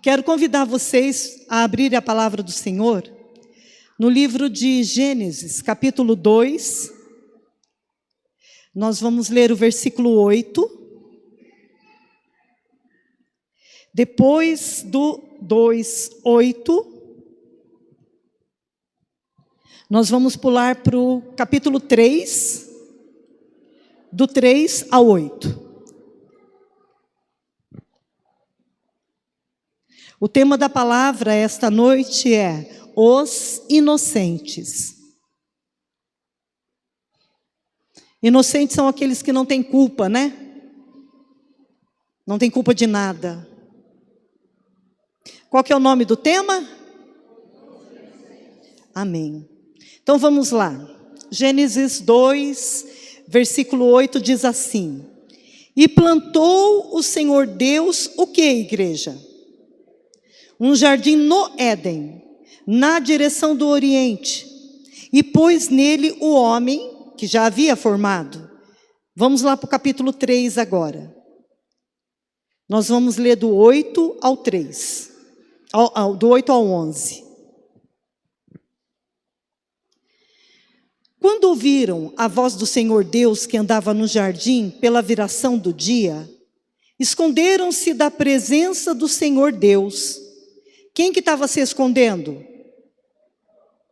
Quero convidar vocês a abrirem a palavra do Senhor no livro de Gênesis, capítulo 2. Nós vamos ler o versículo 8. Depois do 2:8, nós vamos pular para o capítulo 3, do 3 ao 8. O tema da palavra esta noite é os inocentes. Inocentes são aqueles que não têm culpa, né? Não tem culpa de nada. Qual que é o nome do tema? Amém. Então vamos lá. Gênesis 2, versículo 8 diz assim: E plantou o Senhor Deus o que, igreja? Um jardim no Éden, na direção do Oriente, e pôs nele o homem que já havia formado. Vamos lá para o capítulo 3 agora. Nós vamos ler do 8 ao 3, do 8 ao 11. Quando ouviram a voz do Senhor Deus que andava no jardim pela viração do dia, esconderam-se da presença do Senhor Deus. Quem que estava se escondendo?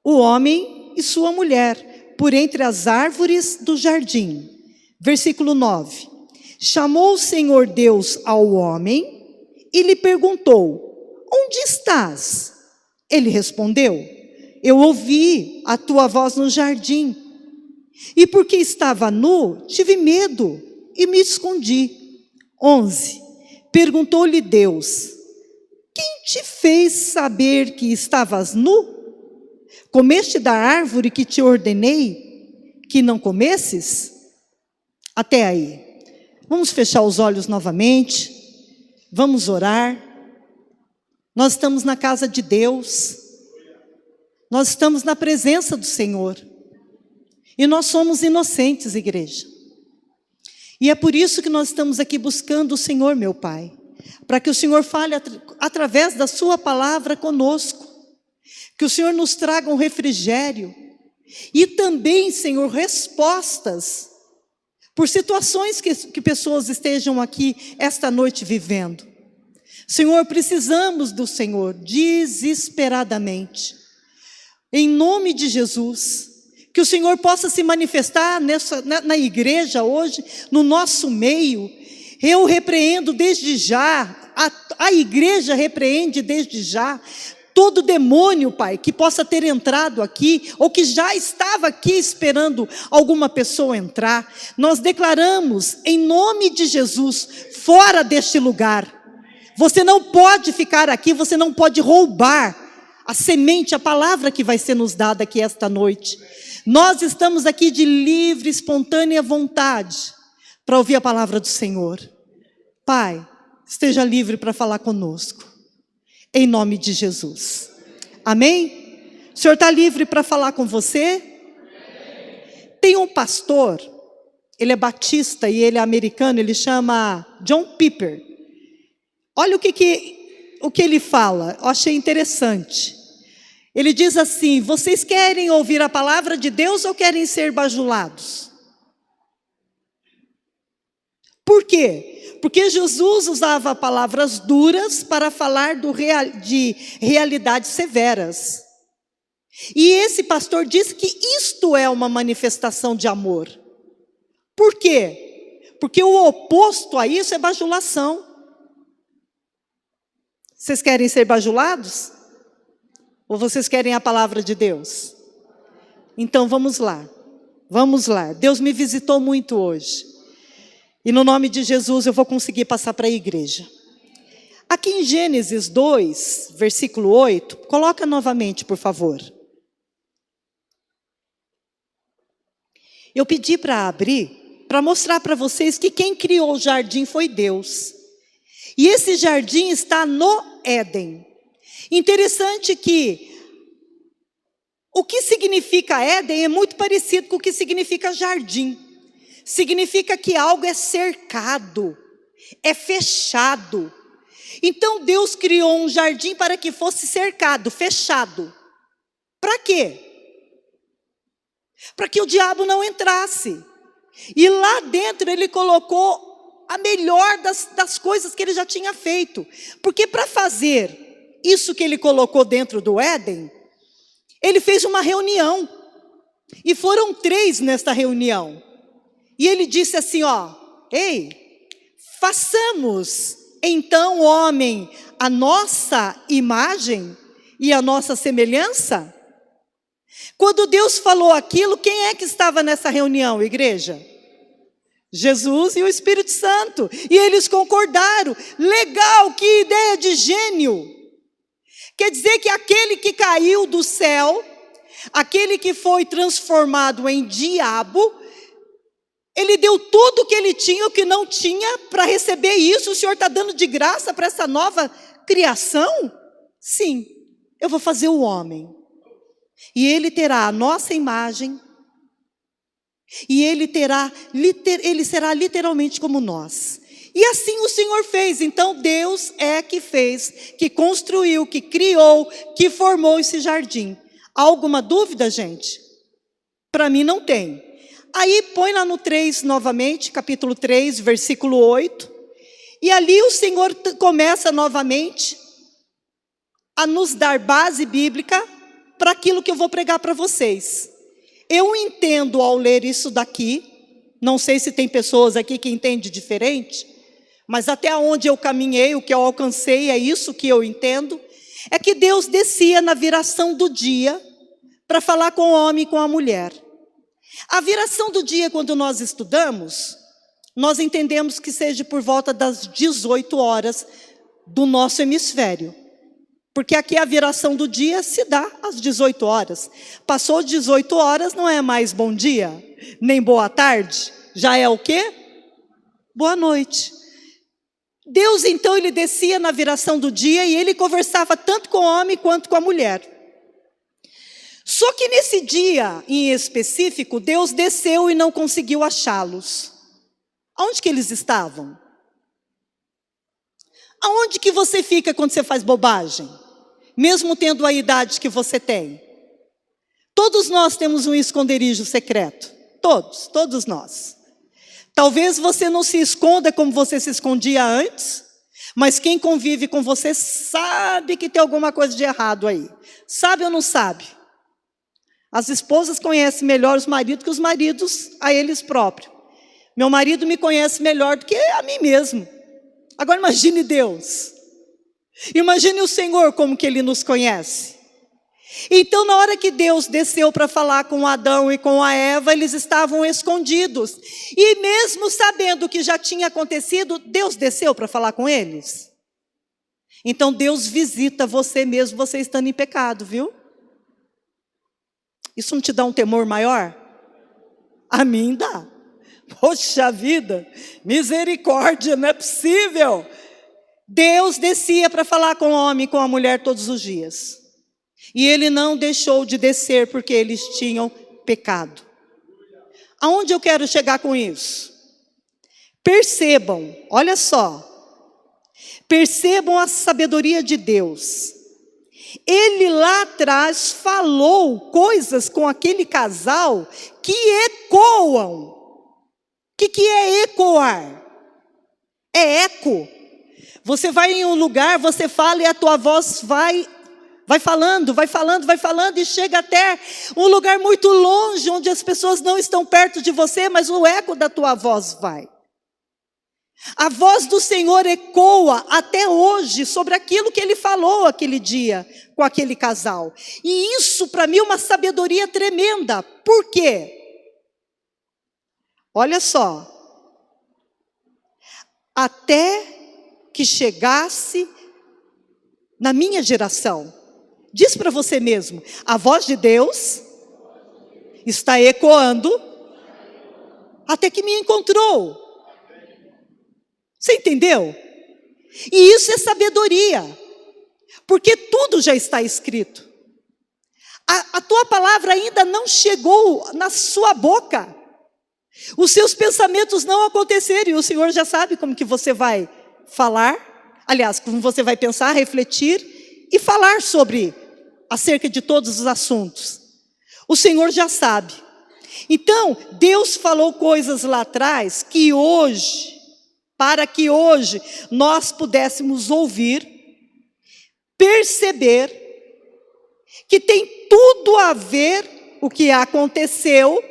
O homem e sua mulher, por entre as árvores do jardim. Versículo 9. Chamou o Senhor Deus ao homem e lhe perguntou: Onde estás? Ele respondeu: Eu ouvi a tua voz no jardim, e porque estava nu, tive medo e me escondi. 11. Perguntou-lhe Deus: Quem te fez saber que estavas nu? Comeste da árvore que te ordenei que não comesses? Até aí. Vamos fechar os olhos novamente. Vamos orar. Nós estamos na casa de Deus. Nós estamos na presença do Senhor. E nós somos inocentes, igreja. E é por isso que nós estamos aqui buscando o Senhor, meu Pai. Para que o Senhor fale através da sua palavra conosco. Que o Senhor nos traga um refrigério. E também, Senhor, respostas por situações que pessoas estejam aqui esta noite vivendo. Senhor, precisamos do Senhor desesperadamente. Em nome de Jesus, que o Senhor possa se manifestar na igreja hoje, no nosso meio. Eu repreendo desde já, a igreja repreende desde já, todo demônio, Pai, que possa ter entrado aqui, ou que já estava aqui esperando alguma pessoa entrar. Nós declaramos, em nome de Jesus, fora deste lugar. Você não pode ficar aqui, você não pode roubar a semente, a palavra que vai ser nos dada aqui esta noite. Nós estamos aqui de livre, espontânea vontade, para ouvir a palavra do Senhor. Pai, esteja livre para falar conosco, em nome de Jesus. Amém? O Senhor está livre para falar com você? Tem um pastor, ele é batista e ele é americano, ele chama John Piper. Olha o que ele fala, eu achei interessante. Ele diz assim: vocês querem ouvir a palavra de Deus ou querem ser bajulados? Por quê? Porque Jesus usava palavras duras para falar de realidades severas. E esse pastor diz que isto é uma manifestação de amor. Por quê? Porque o oposto a isso é bajulação. Vocês querem ser bajulados? Ou vocês querem a palavra de Deus? Então vamos lá. Vamos lá. Deus me visitou muito hoje. E no nome de Jesus eu vou conseguir passar para a igreja. Aqui em Gênesis 2, versículo 8, coloca novamente, por favor. Eu pedi para abrir, para mostrar para vocês que quem criou o jardim foi Deus. E esse jardim está no Éden. Interessante que o que significa Éden é muito parecido com o que significa jardim. Significa que algo é cercado, é fechado. Então Deus criou um jardim para que fosse cercado, fechado. Para quê? Para que o diabo não entrasse. E lá dentro ele colocou a melhor das coisas que ele já tinha feito. Porque para fazer isso que ele colocou dentro do Éden, ele fez uma reunião. E foram 3 nesta reunião. E ele disse assim, ei, façamos então o homem a nossa imagem e a nossa semelhança. Quando Deus falou aquilo, quem é que estava nessa reunião, igreja? Jesus e o Espírito Santo. E eles concordaram. Legal, que ideia de gênio. Quer dizer que aquele que caiu do céu, aquele que foi transformado em diabo, ele deu tudo o que ele tinha, o que não tinha, para receber isso. O Senhor está dando de graça para essa nova criação? Sim, eu vou fazer o homem. E ele terá a nossa imagem. E ele será literalmente como nós. E assim o Senhor fez. Então Deus é que fez, que construiu, que criou, que formou esse jardim. Há alguma dúvida, gente? Para mim não tem. Aí põe lá no 3 novamente, capítulo 3, versículo 8. E ali o Senhor começa novamente a nos dar base bíblica para aquilo que eu vou pregar para vocês. Eu entendo ao ler isso daqui, não sei se tem pessoas aqui que entendem diferente, mas até onde eu caminhei, o que eu alcancei, é isso que eu entendo, é que Deus descia na viração do dia para falar com o homem e com a mulher. A viração do dia, quando nós estudamos, nós entendemos que seja por volta das 18 horas do nosso hemisfério. Porque aqui a viração do dia se dá às 18 horas. Passou 18 horas, não é mais bom dia, nem boa tarde. Já é o quê? Boa noite. Deus, então, ele descia na viração do dia e ele conversava tanto com o homem quanto com a mulher. Só que nesse dia em específico, Deus desceu e não conseguiu achá-los. Aonde que eles estavam? Aonde que você fica quando você faz bobagem? Mesmo tendo a idade que você tem. Todos nós temos um esconderijo secreto. Todos nós. Talvez você não se esconda como você se escondia antes, mas quem convive com você sabe que tem alguma coisa de errado aí. Sabe ou não sabe? As esposas conhecem melhor os maridos que os maridos a eles próprios. Meu marido me conhece melhor do que a mim mesmo. Agora imagine Deus. Imagine o Senhor como que Ele nos conhece. Então na hora que Deus desceu para falar com Adão e com a Eva, eles estavam escondidos. E mesmo sabendo o que já tinha acontecido, Deus desceu para falar com eles. Então Deus visita você mesmo, você estando em pecado, viu? Isso não te dá um temor maior? A mim dá. Poxa vida, misericórdia, não é possível. Deus descia para falar com o homem e com a mulher todos os dias. E Ele não deixou de descer porque eles tinham pecado. Aonde eu quero chegar com isso? Percebam, olha só. Percebam a sabedoria de Deus. Ele lá atrás falou coisas com aquele casal que ecoam. O que é ecoar? É eco. Você vai em um lugar, você fala e a tua voz vai falando e chega até um lugar muito longe, onde as pessoas não estão perto de você, mas o eco da tua voz vai. A voz do Senhor ecoa até hoje sobre aquilo que Ele falou aquele dia com aquele casal. E isso para mim é uma sabedoria tremenda. Por quê? Olha só. Até que chegasse na minha geração. Diz para você mesmo, a voz de Deus está ecoando até que me encontrou. Você entendeu? E isso é sabedoria, porque tudo já está escrito. A tua palavra ainda não chegou na sua boca. Os seus pensamentos não aconteceram e o Senhor já sabe como que você vai falar, Aliás, como você vai pensar, refletir e falar acerca de todos os assuntos. O Senhor já sabe. Então, Deus falou coisas lá atrás para que hoje nós pudéssemos ouvir, perceber que tem tudo a ver o que aconteceu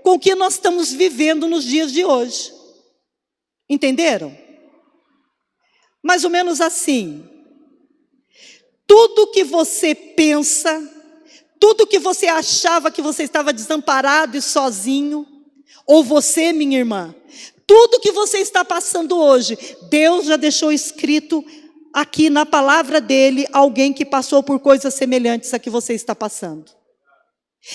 com o que nós estamos vivendo nos dias de hoje. Entenderam? Mais ou menos assim. Tudo que você pensa, tudo que você achava que você estava desamparado e sozinho, ou você, minha irmã, tudo que você está passando hoje, Deus já deixou escrito aqui na palavra dele, alguém que passou por coisas semelhantes a que você está passando.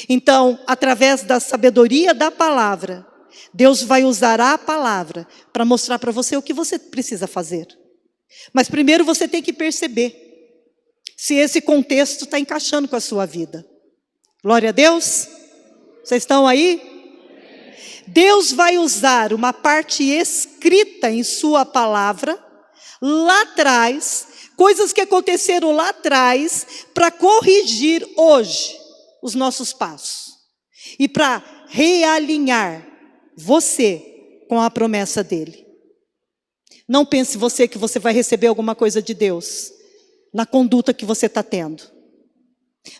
Então, através da sabedoria da palavra, Deus vai usar a palavra para mostrar para você o que você precisa fazer. Mas primeiro você tem que perceber se esse contexto está encaixando com a sua vida. Glória a Deus. Vocês estão aí? Deus vai usar uma parte escrita em sua palavra, lá atrás, coisas que aconteceram lá atrás, para corrigir hoje os nossos passos. E para realinhar você com a promessa dele. Não pense você que você vai receber alguma coisa de Deus na conduta que você está tendo.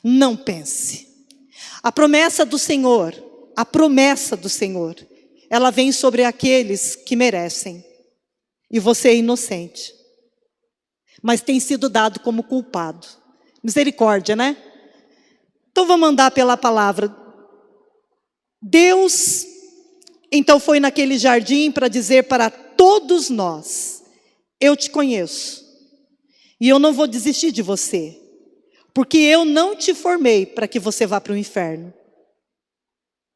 Não pense. A promessa do Senhor, ela vem sobre aqueles que merecem. E você é inocente. Mas tem sido dado como culpado. Misericórdia, né? Então vamos andar pela palavra. Deus, então foi naquele jardim para dizer para todos nós: eu te conheço. E eu não vou desistir de você. Porque eu não te formei para que você vá para o inferno.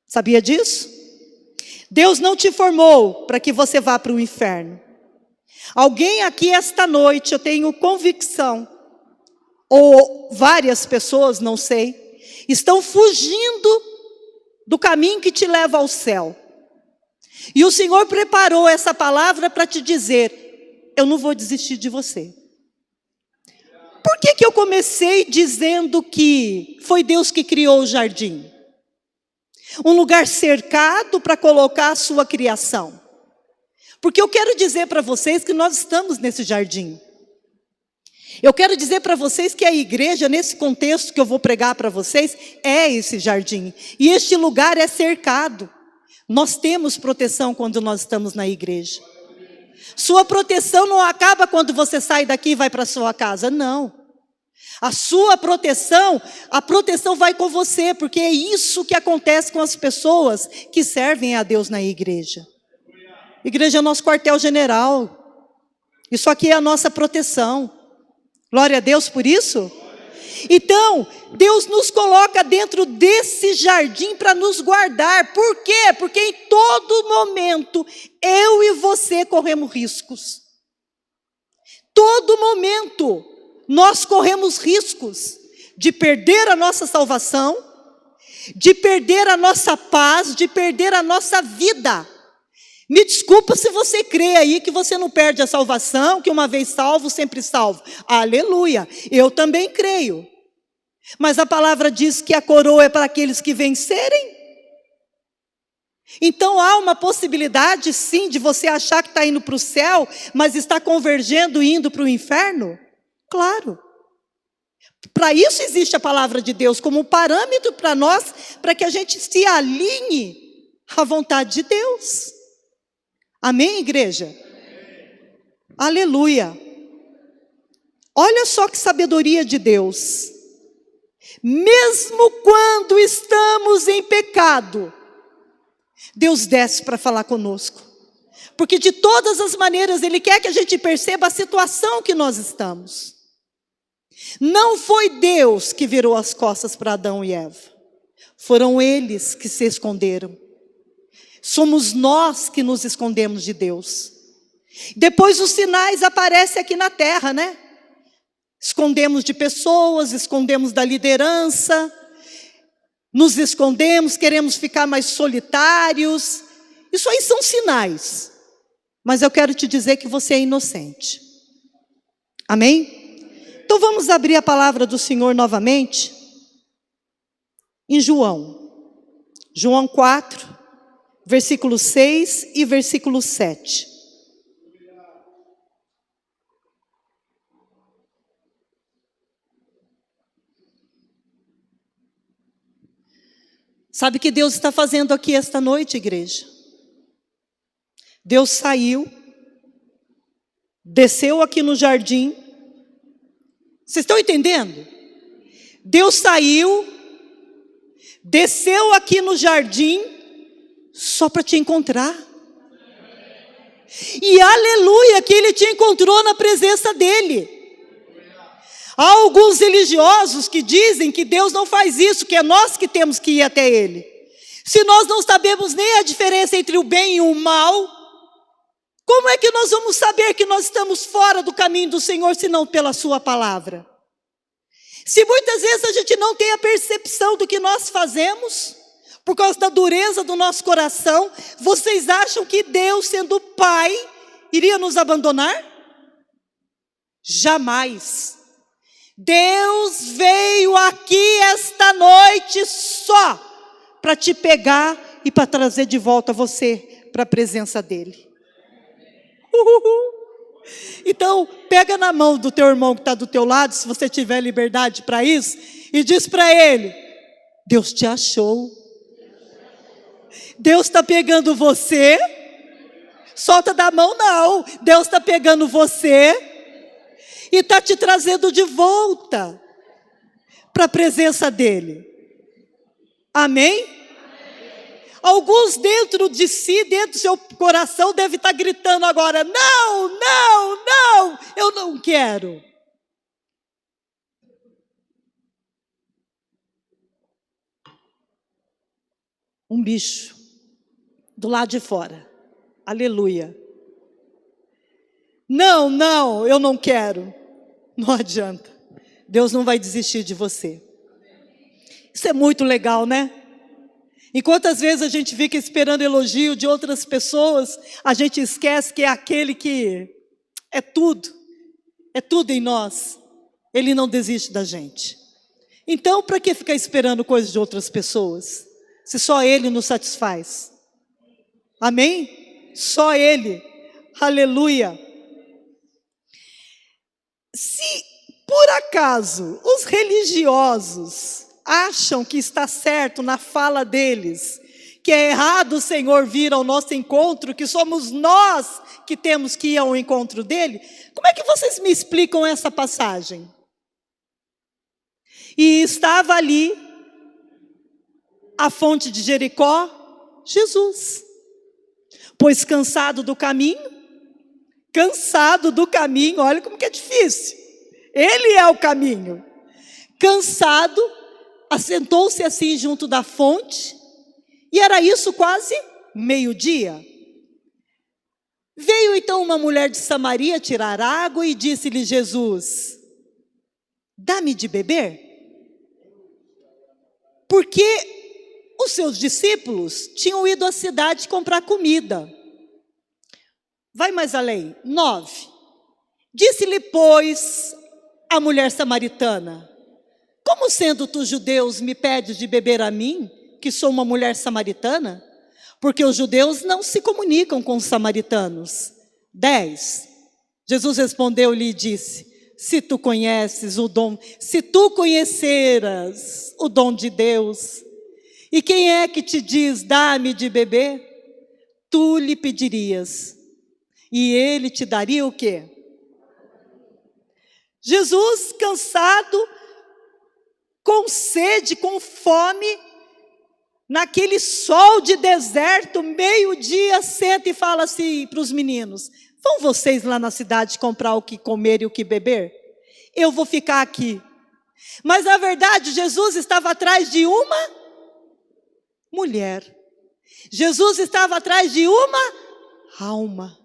Sabia disso? Deus não te formou para que você vá para o inferno. Alguém aqui esta noite, eu tenho convicção, ou várias pessoas, não sei, estão fugindo do caminho que te leva ao céu. E o Senhor preparou essa palavra para te dizer: eu não vou desistir de você. Por que eu comecei dizendo que foi Deus que criou o jardim? Um lugar cercado para colocar a sua criação. Porque eu quero dizer para vocês que nós estamos nesse jardim. Eu quero dizer para vocês que a igreja, nesse contexto que eu vou pregar para vocês, é esse jardim. E este lugar é cercado. Nós temos proteção quando nós estamos na igreja. Sua proteção não acaba quando você sai daqui e vai para sua casa, não. A sua proteção, a proteção vai com você, porque é isso que acontece com as pessoas que servem a Deus na igreja. Igreja é nosso quartel-general. Isso aqui é a nossa proteção. Glória a Deus por isso. Então, Deus nos coloca dentro desse jardim para nos guardar. Por quê? Porque em todo momento, eu e você corremos riscos. Todo momento, nós corremos riscos de perder a nossa salvação, de perder a nossa paz, de perder a nossa vida. Me desculpa se você crê aí que você não perde a salvação, que uma vez salvo, sempre salvo. Aleluia, eu também creio. Mas a palavra diz que a coroa é para aqueles que vencerem. Então há uma possibilidade sim de você achar que está indo para o céu, mas está convergendo e indo para o inferno? Claro. Para isso existe a palavra de Deus como um parâmetro para nós, para que a gente se alinhe à vontade de Deus. Amém, igreja? Amém. Aleluia. Olha só que sabedoria de Deus. Mesmo quando estamos em pecado, Deus desce para falar conosco. Porque de todas as maneiras Ele quer que a gente perceba a situação que nós estamos. Não foi Deus que virou as costas para Adão e Eva. Foram eles que se esconderam. Somos nós que nos escondemos de Deus. Depois os sinais aparecem aqui na terra, né? Escondemos de pessoas, escondemos da liderança, nos escondemos, queremos ficar mais solitários. Isso aí são sinais. Mas eu quero te dizer que você é inocente. Amém? Então vamos abrir a palavra do Senhor novamente em João 4, versículo 6 e versículo 7. Sabe o que Deus está fazendo aqui esta noite, igreja? Deus saiu, desceu aqui no jardim. Vocês estão entendendo? Deus saiu, desceu aqui no jardim, só para te encontrar. E aleluia, que Ele te encontrou na presença dEle. Há alguns religiosos que dizem que Deus não faz isso, que é nós que temos que ir até Ele. Se nós não sabemos nem a diferença entre o bem e o mal, como é que nós vamos saber que nós estamos fora do caminho do Senhor, se não pela sua palavra? Se muitas vezes a gente não tem a percepção do que nós fazemos, por causa da dureza do nosso coração, vocês acham que Deus, sendo Pai, iria nos abandonar? Jamais. Deus veio aqui esta noite só para te pegar e para trazer de volta você para a presença dEle. Então, pega na mão do teu irmão que está do teu lado, se você tiver liberdade para isso, e diz para ele: Deus te achou. Deus está pegando você. Solta da mão não. Deus está pegando você e está te trazendo de volta para a presença dEle. Amém? Alguns dentro de si, dentro do seu coração, devem estar gritando agora: não, não, não, eu não quero. Um bicho do lado de fora. Aleluia. Não, não, eu não quero. Não adianta. Deus não vai desistir de você. Isso é muito legal, né? E quantas vezes a gente fica esperando elogio de outras pessoas, a gente esquece que é aquele que é tudo em nós. Ele não desiste da gente. Então, para que ficar esperando coisas de outras pessoas, se só Ele nos satisfaz? Amém? Só Ele. Aleluia. Se por acaso os religiosos acham que está certo na fala deles, que é errado o Senhor vir ao nosso encontro, que somos nós que temos que ir ao encontro dele, como é que vocês me explicam essa passagem? E estava ali a fonte de Jericó, Jesus, pois cansado do caminho, olha como que é difícil, Ele é o caminho, cansado, assentou-se assim junto da fonte, e era isso quase meio-dia. Veio então uma mulher de Samaria tirar água e disse-lhe Jesus: dá-me de beber? Porque os seus discípulos tinham ido à cidade comprar comida. Vai mais além, 9. Disse-lhe, pois, a mulher samaritana: como sendo tu judeus me pedes de beber a mim, que sou uma mulher samaritana? Porque os judeus não se comunicam com os samaritanos. 10. Jesus respondeu-lhe e disse: se tu conheceras o dom de Deus, e quem é que te diz, dá-me de beber? Tu lhe pedirias, e ele te daria o quê? Jesus, cansado, com sede, com fome, naquele sol de deserto, meio-dia, senta e fala assim para os meninos: vão vocês lá na cidade comprar o que comer e o que beber? Eu vou ficar aqui. Mas na verdade Jesus estava atrás de uma mulher. Jesus estava atrás de uma alma.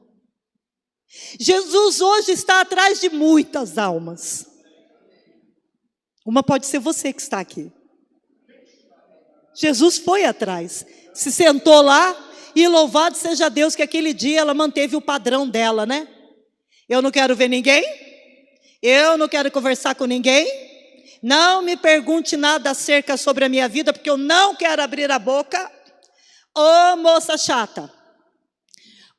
Jesus hoje está atrás de muitas almas. Uma pode ser você que está aqui. Jesus foi atrás, se sentou lá, e louvado seja Deus que aquele dia ela manteve o padrão dela, né? Eu não quero ver ninguém, Eu não quero conversar com ninguém. Não me pergunte nada acerca sobre a minha vida, porque eu não quero abrir a boca. Ô moça chata.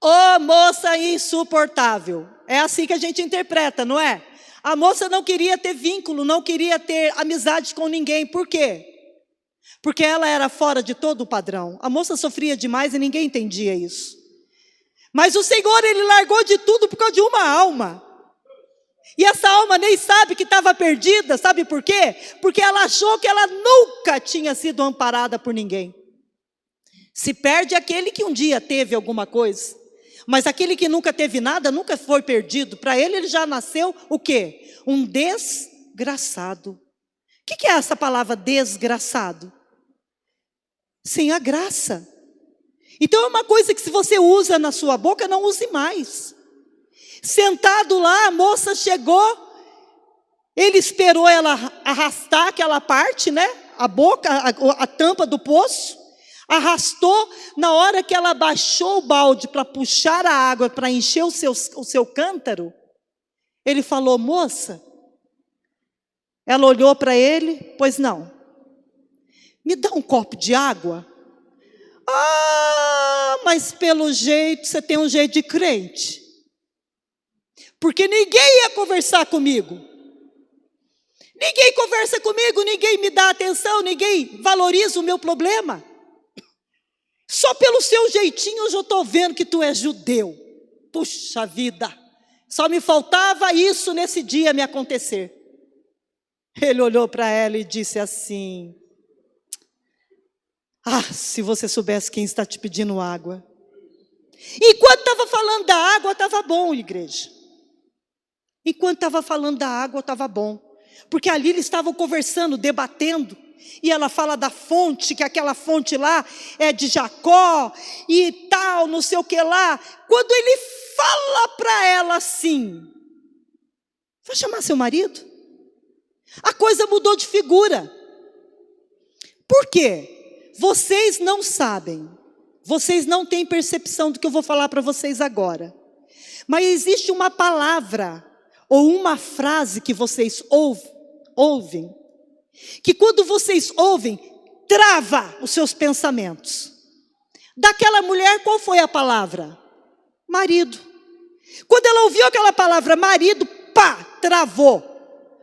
Ô moça insuportável. É assim que a gente interpreta, não é? A moça não queria ter vínculo, não queria ter amizade com ninguém. Por quê? Porque ela era fora de todo o padrão. A moça sofria demais e ninguém entendia isso. Mas o Senhor, Ele largou de tudo por causa de uma alma. E essa alma nem sabe que estava perdida, sabe por quê? Porque ela achou que ela nunca tinha sido amparada por ninguém. Se perde aquele que um dia teve alguma coisa, mas aquele que nunca teve nada, nunca foi perdido. Para ele já nasceu o quê? Um desgraçado. O que é essa palavra desgraçado? Sem a graça. Então é uma coisa que se você usa na sua boca, não use mais. Sentado lá, a moça chegou, ele esperou ela arrastar aquela parte, né? A boca, a tampa do poço, arrastou. Na hora que ela baixou o balde para puxar a água, para encher o seu cântaro, ele falou: moça. Ela olhou para ele: pois não, me dá um copo de água. Ah, mas pelo jeito, você tem um jeito de crente. Porque ninguém ia conversar comigo. Ninguém conversa comigo, ninguém me dá atenção, ninguém valoriza o meu problema. Só pelo seu jeitinho eu já estou vendo que tu é judeu. Puxa vida, só me faltava isso nesse dia me acontecer. Ele olhou para ela e disse assim: ah, se você soubesse quem está te pedindo água. Enquanto estava falando da água, estava bom, igreja. Enquanto estava falando da água, estava bom. Porque ali eles estavam conversando, debatendo. E ela fala da fonte, que aquela fonte lá é de Jacó e tal, não sei o que lá. Quando ele fala para ela assim: vai chamar seu marido? A coisa mudou de figura. Por quê? Vocês não sabem. Vocês não têm percepção do que eu vou falar para vocês agora. Mas existe uma palavra ou uma frase que vocês ouvem, que quando vocês ouvem, trava os seus pensamentos. Daquela mulher, qual foi a palavra? Marido. Quando ela ouviu aquela palavra marido, pá, travou.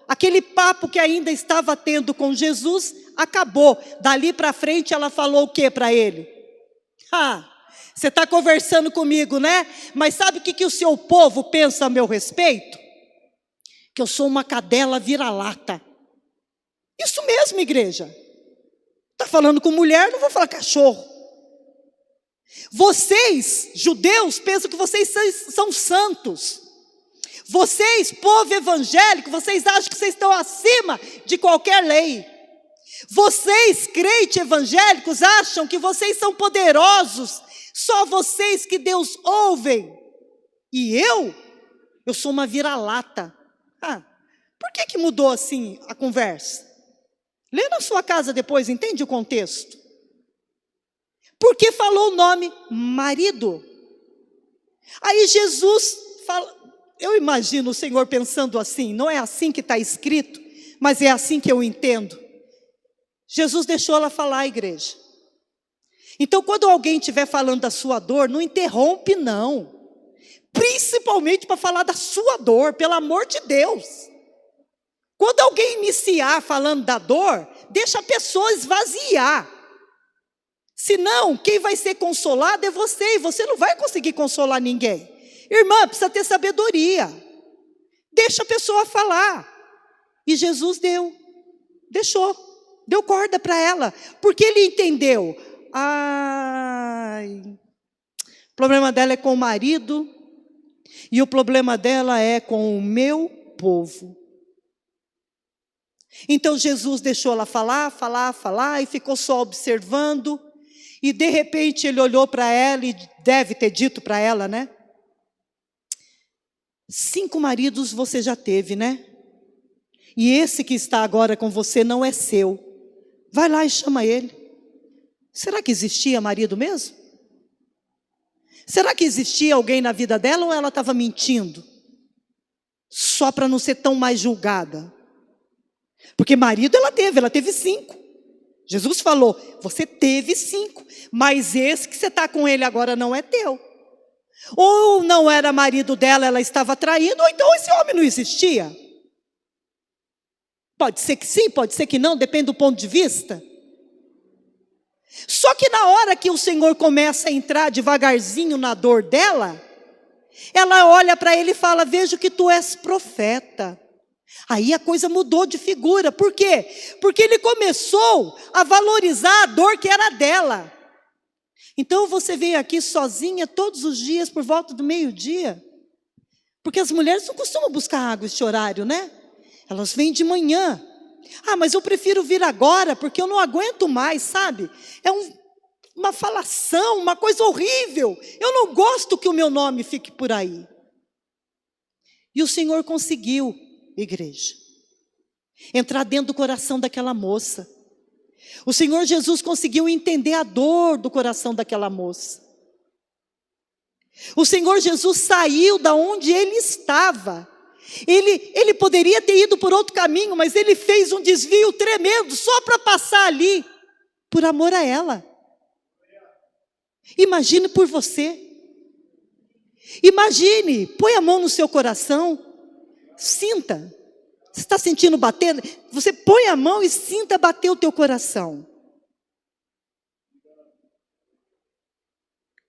Aquele papo que ainda estava tendo com Jesus, acabou. Dali para frente ela falou o que para ele? Ah, você está conversando comigo, né? Mas sabe o que o seu povo pensa a meu respeito? Que eu sou uma cadela vira-lata. Isso mesmo, igreja. Está falando com mulher, não vou falar cachorro. Vocês, judeus, pensam que vocês são santos. Vocês, povo evangélico, vocês acham que vocês estão acima de qualquer lei. Vocês, crentes evangélicos, acham que vocês são poderosos. Só vocês que Deus ouvem. E eu sou uma vira-lata. Ah, por que mudou assim a conversa? Lê na sua casa depois, entende o contexto? Porque falou o nome marido. Aí Jesus fala, eu imagino o Senhor pensando assim, não é assim que está escrito, mas é assim que eu entendo. Jesus deixou ela falar, igreja. Então quando alguém estiver falando da sua dor, não interrompe não. Principalmente para falar da sua dor, pelo amor de Deus. Quando alguém iniciar falando da dor, deixa a pessoa esvaziar. Senão, quem vai ser consolado é você, e você não vai conseguir consolar ninguém. Irmã, precisa ter sabedoria. Deixa a pessoa falar. E Jesus deixou, deu corda para ela, porque ele entendeu. Ai, o problema dela é com o marido, e o problema dela é com o meu povo. Então Jesus deixou ela falar, e ficou só observando, e de repente ele olhou para ela, e deve ter dito para ela, né? 5 maridos você já teve, né? E esse que está agora com você não é seu. Vai lá e chama ele. Será que existia marido mesmo? Será que existia alguém na vida dela ou ela estava mentindo? só para não ser tão mais julgada. Porque marido ela teve 5. Jesus falou, você teve 5, mas esse que você está com ele agora não é teu. Ou não era marido dela, ela estava traindo, ou então esse homem não existia. Pode ser que sim, pode ser que não, depende do ponto de vista. Só que na hora que o Senhor começa a entrar devagarzinho na dor dela, ela olha para ele e fala, vejo que tu és profeta. Aí a coisa mudou de figura. Por quê? Porque ele começou a valorizar a dor que era dela. Então você veio aqui sozinha todos os dias por volta do meio-dia. Porque as mulheres não costumam buscar água esse horário, né? Elas vêm de manhã. Ah, mas eu prefiro vir agora porque eu não aguento mais, sabe? É uma falação, uma coisa horrível. Eu não gosto que o meu nome fique por aí. E o Senhor conseguiu, igreja, entrar dentro do coração daquela moça. O Senhor Jesus conseguiu entender a dor do coração daquela moça. O Senhor Jesus saiu da onde ele estava. Ele poderia ter ido por outro caminho, mas ele fez um desvio tremendo só para passar ali, por amor a ela. Imagine por você. Imagine, põe a mão no seu coração, sinta. Você está sentindo bater? Você põe a mão e sinta bater o teu coração.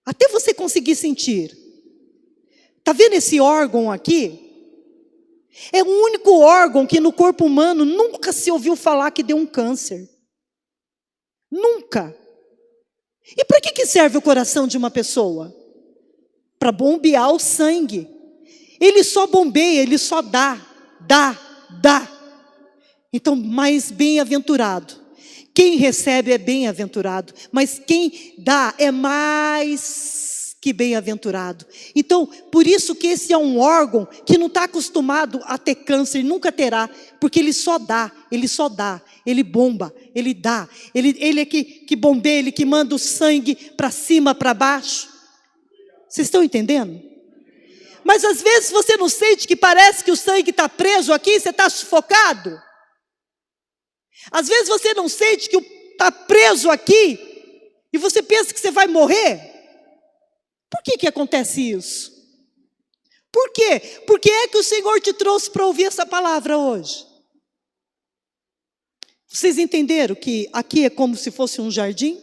Até você conseguir sentir. Está vendo esse órgão aqui? É o único órgão que no corpo humano nunca se ouviu falar que deu um câncer. Nunca. E para que serve o coração de uma pessoa? Para bombear o sangue. Ele só bombeia, ele só dá. Então, mais bem-aventurado. Quem recebe é bem-aventurado, mas quem dá é mais que bem-aventurado. Então, por isso que esse é um órgão que não está acostumado a ter câncer, nunca terá, porque ele só dá, ele bomba, ele dá, ele é que bombeia, ele que manda o sangue para cima, para baixo. Vocês estão entendendo? Mas às vezes você não sente que parece que o sangue está preso aqui, você está sufocado? Às vezes você não sente que está preso aqui, e você pensa que você vai morrer? Por que acontece isso? Por quê? Por que é que o Senhor te trouxe para ouvir essa palavra hoje? Vocês entenderam que aqui é como se fosse um jardim?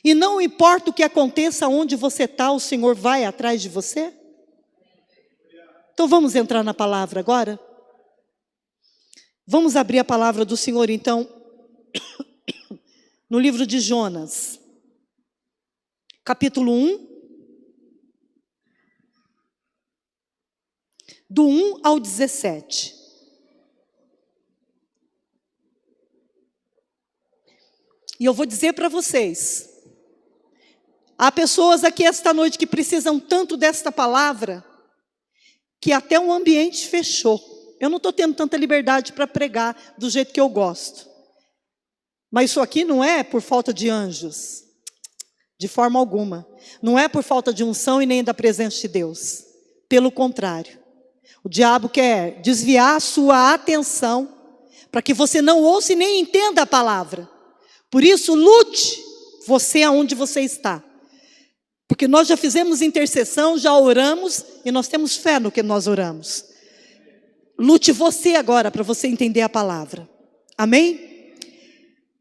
E não importa o que aconteça onde você está, o Senhor vai atrás de você? Então vamos entrar na palavra agora? Vamos abrir a palavra do Senhor então, no livro de Jonas. Capítulo 1, do 1 ao 17. E eu vou dizer para vocês, há pessoas aqui esta noite que precisam tanto desta palavra, que até o ambiente fechou. Eu não estou tendo tanta liberdade para pregar do jeito que eu gosto. Mas isso aqui não é por falta de anjos. De forma alguma. Não é por falta de unção e nem da presença de Deus. Pelo contrário. O diabo quer desviar a sua atenção para que você não ouça e nem entenda a palavra. Por isso, lute você aonde você está. Porque nós já fizemos intercessão, já oramos e nós temos fé no que nós oramos. Lute você agora para você entender a palavra. Amém?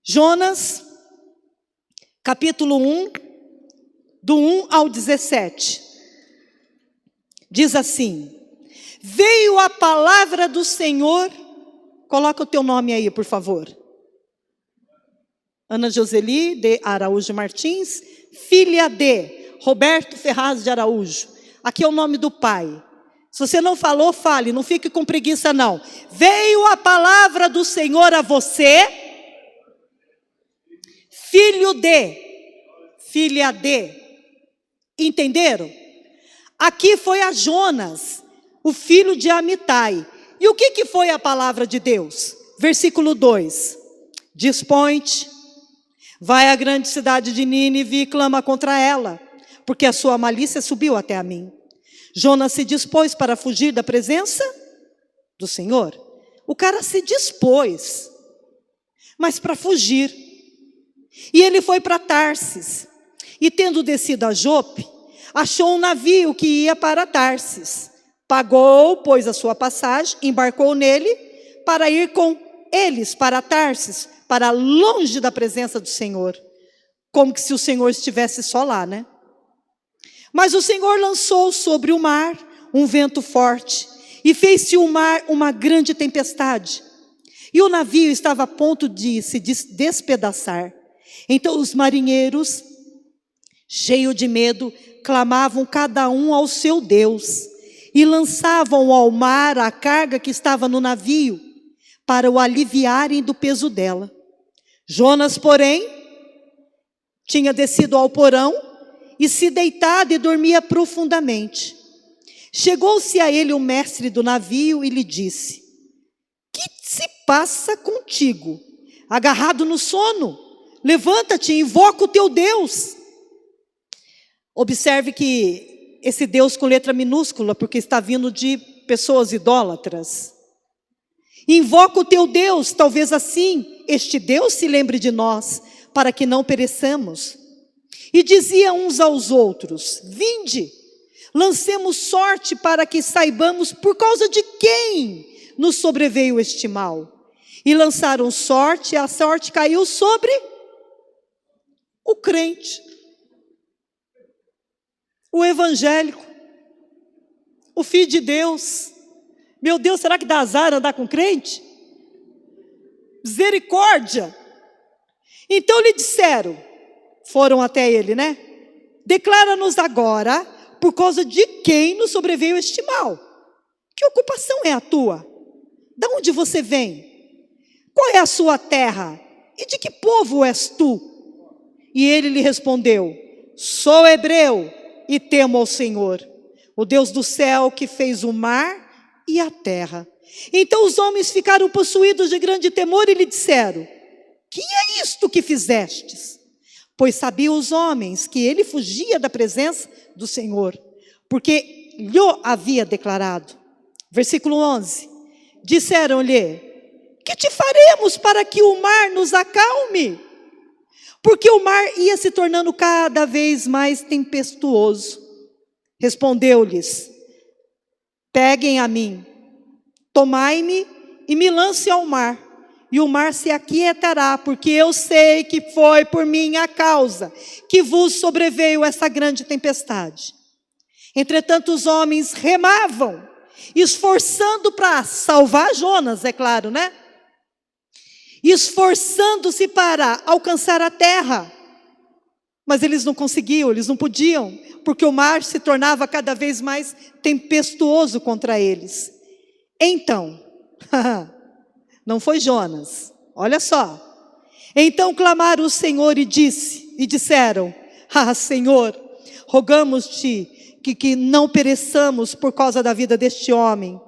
Jonas, capítulo 1. Do 1 ao 17, diz assim: veio a palavra do Senhor, coloca o teu nome aí, por favor. Ana Joseli de Araújo Martins, filha de Roberto Ferraz de Araújo. Aqui é o nome do pai. Se você não falou, fale, não fique com preguiça não. Veio a palavra do Senhor a você, filho de, filha de. Entenderam? Aqui foi a Jonas, o filho de Amitai. E o que foi a palavra de Deus? Versículo 2. Dispõe-te, vai à grande cidade de Nínive e clama contra ela, porque a sua malícia subiu até a mim. Jonas se dispôs para fugir da presença do Senhor. O cara se dispôs, mas para fugir. E ele foi para Tarsis. E tendo descido a Jope, achou um navio que ia para Tarsis. Pagou, pois, a sua passagem, embarcou nele para ir com eles para Tarsis, para longe da presença do Senhor. Como que se o Senhor estivesse só lá, né? Mas o Senhor lançou sobre o mar um vento forte e fez-se o mar uma grande tempestade. E o navio estava a ponto de se despedaçar. Então os marinheiros, cheios de medo, clamavam cada um ao seu Deus e lançavam ao mar a carga que estava no navio para o aliviarem do peso dela. Jonas, porém, tinha descido ao porão e se deitado e dormia profundamente. Chegou-se a ele o mestre do navio e lhe disse: que se passa contigo? Agarrado no sono? Levanta-te e invoca o teu Deus. Observe que esse Deus com letra minúscula, porque está vindo de pessoas idólatras. Invoca o teu Deus, talvez assim este Deus se lembre de nós, para que não pereçamos. E dizia uns aos outros: vinde, lancemos sorte para que saibamos por causa de quem nos sobreveio este mal. E lançaram sorte, e a sorte caiu sobre o crente, o evangélico, o filho de Deus. Meu Deus, será que dá azar andar com crente? Misericórdia! Então lhe disseram, foram até ele, né? Declara-nos agora por causa de quem nos sobreveio este mal. Que ocupação é a tua? De onde você vem? Qual é a sua terra? E de que povo és tu? E ele lhe respondeu: sou hebreu e temo ao Senhor, o Deus do céu que fez o mar e a terra. Então os homens ficaram possuídos de grande temor e lhe disseram: que é isto que fizestes? Pois sabiam os homens que ele fugia da presença do Senhor, porque lhe havia declarado. Versículo 11. Disseram-lhe: que te faremos para que o mar nos acalme? Porque o mar ia se tornando cada vez mais tempestuoso. Respondeu-lhes: peguem a mim, tomai-me e me lance ao mar, e o mar se aquietará, porque eu sei que foi por minha causa que vos sobreveio essa grande tempestade. Entretanto os homens remavam, esforçando para salvar Jonas, é claro, né? Esforçando-se para alcançar a terra. Mas eles não conseguiam, eles não podiam, porque o mar se tornava cada vez mais tempestuoso contra eles. Então, não foi Jonas, olha só. Então clamaram o Senhor e disseram: Senhor, rogamos-te que não pereçamos por causa da vida deste homem,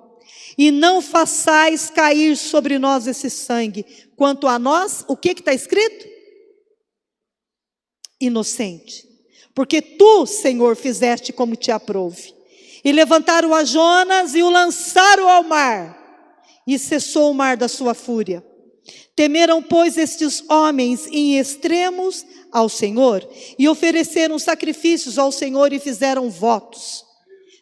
e não façais cair sobre nós esse sangue. Quanto a nós, o que está escrito? Inocente. Porque tu, Senhor, fizeste como te aprouve. E levantaram a Jonas e o lançaram ao mar. E cessou o mar da sua fúria. Temeram, pois, estes homens em extremos ao Senhor, e ofereceram sacrifícios ao Senhor e fizeram votos.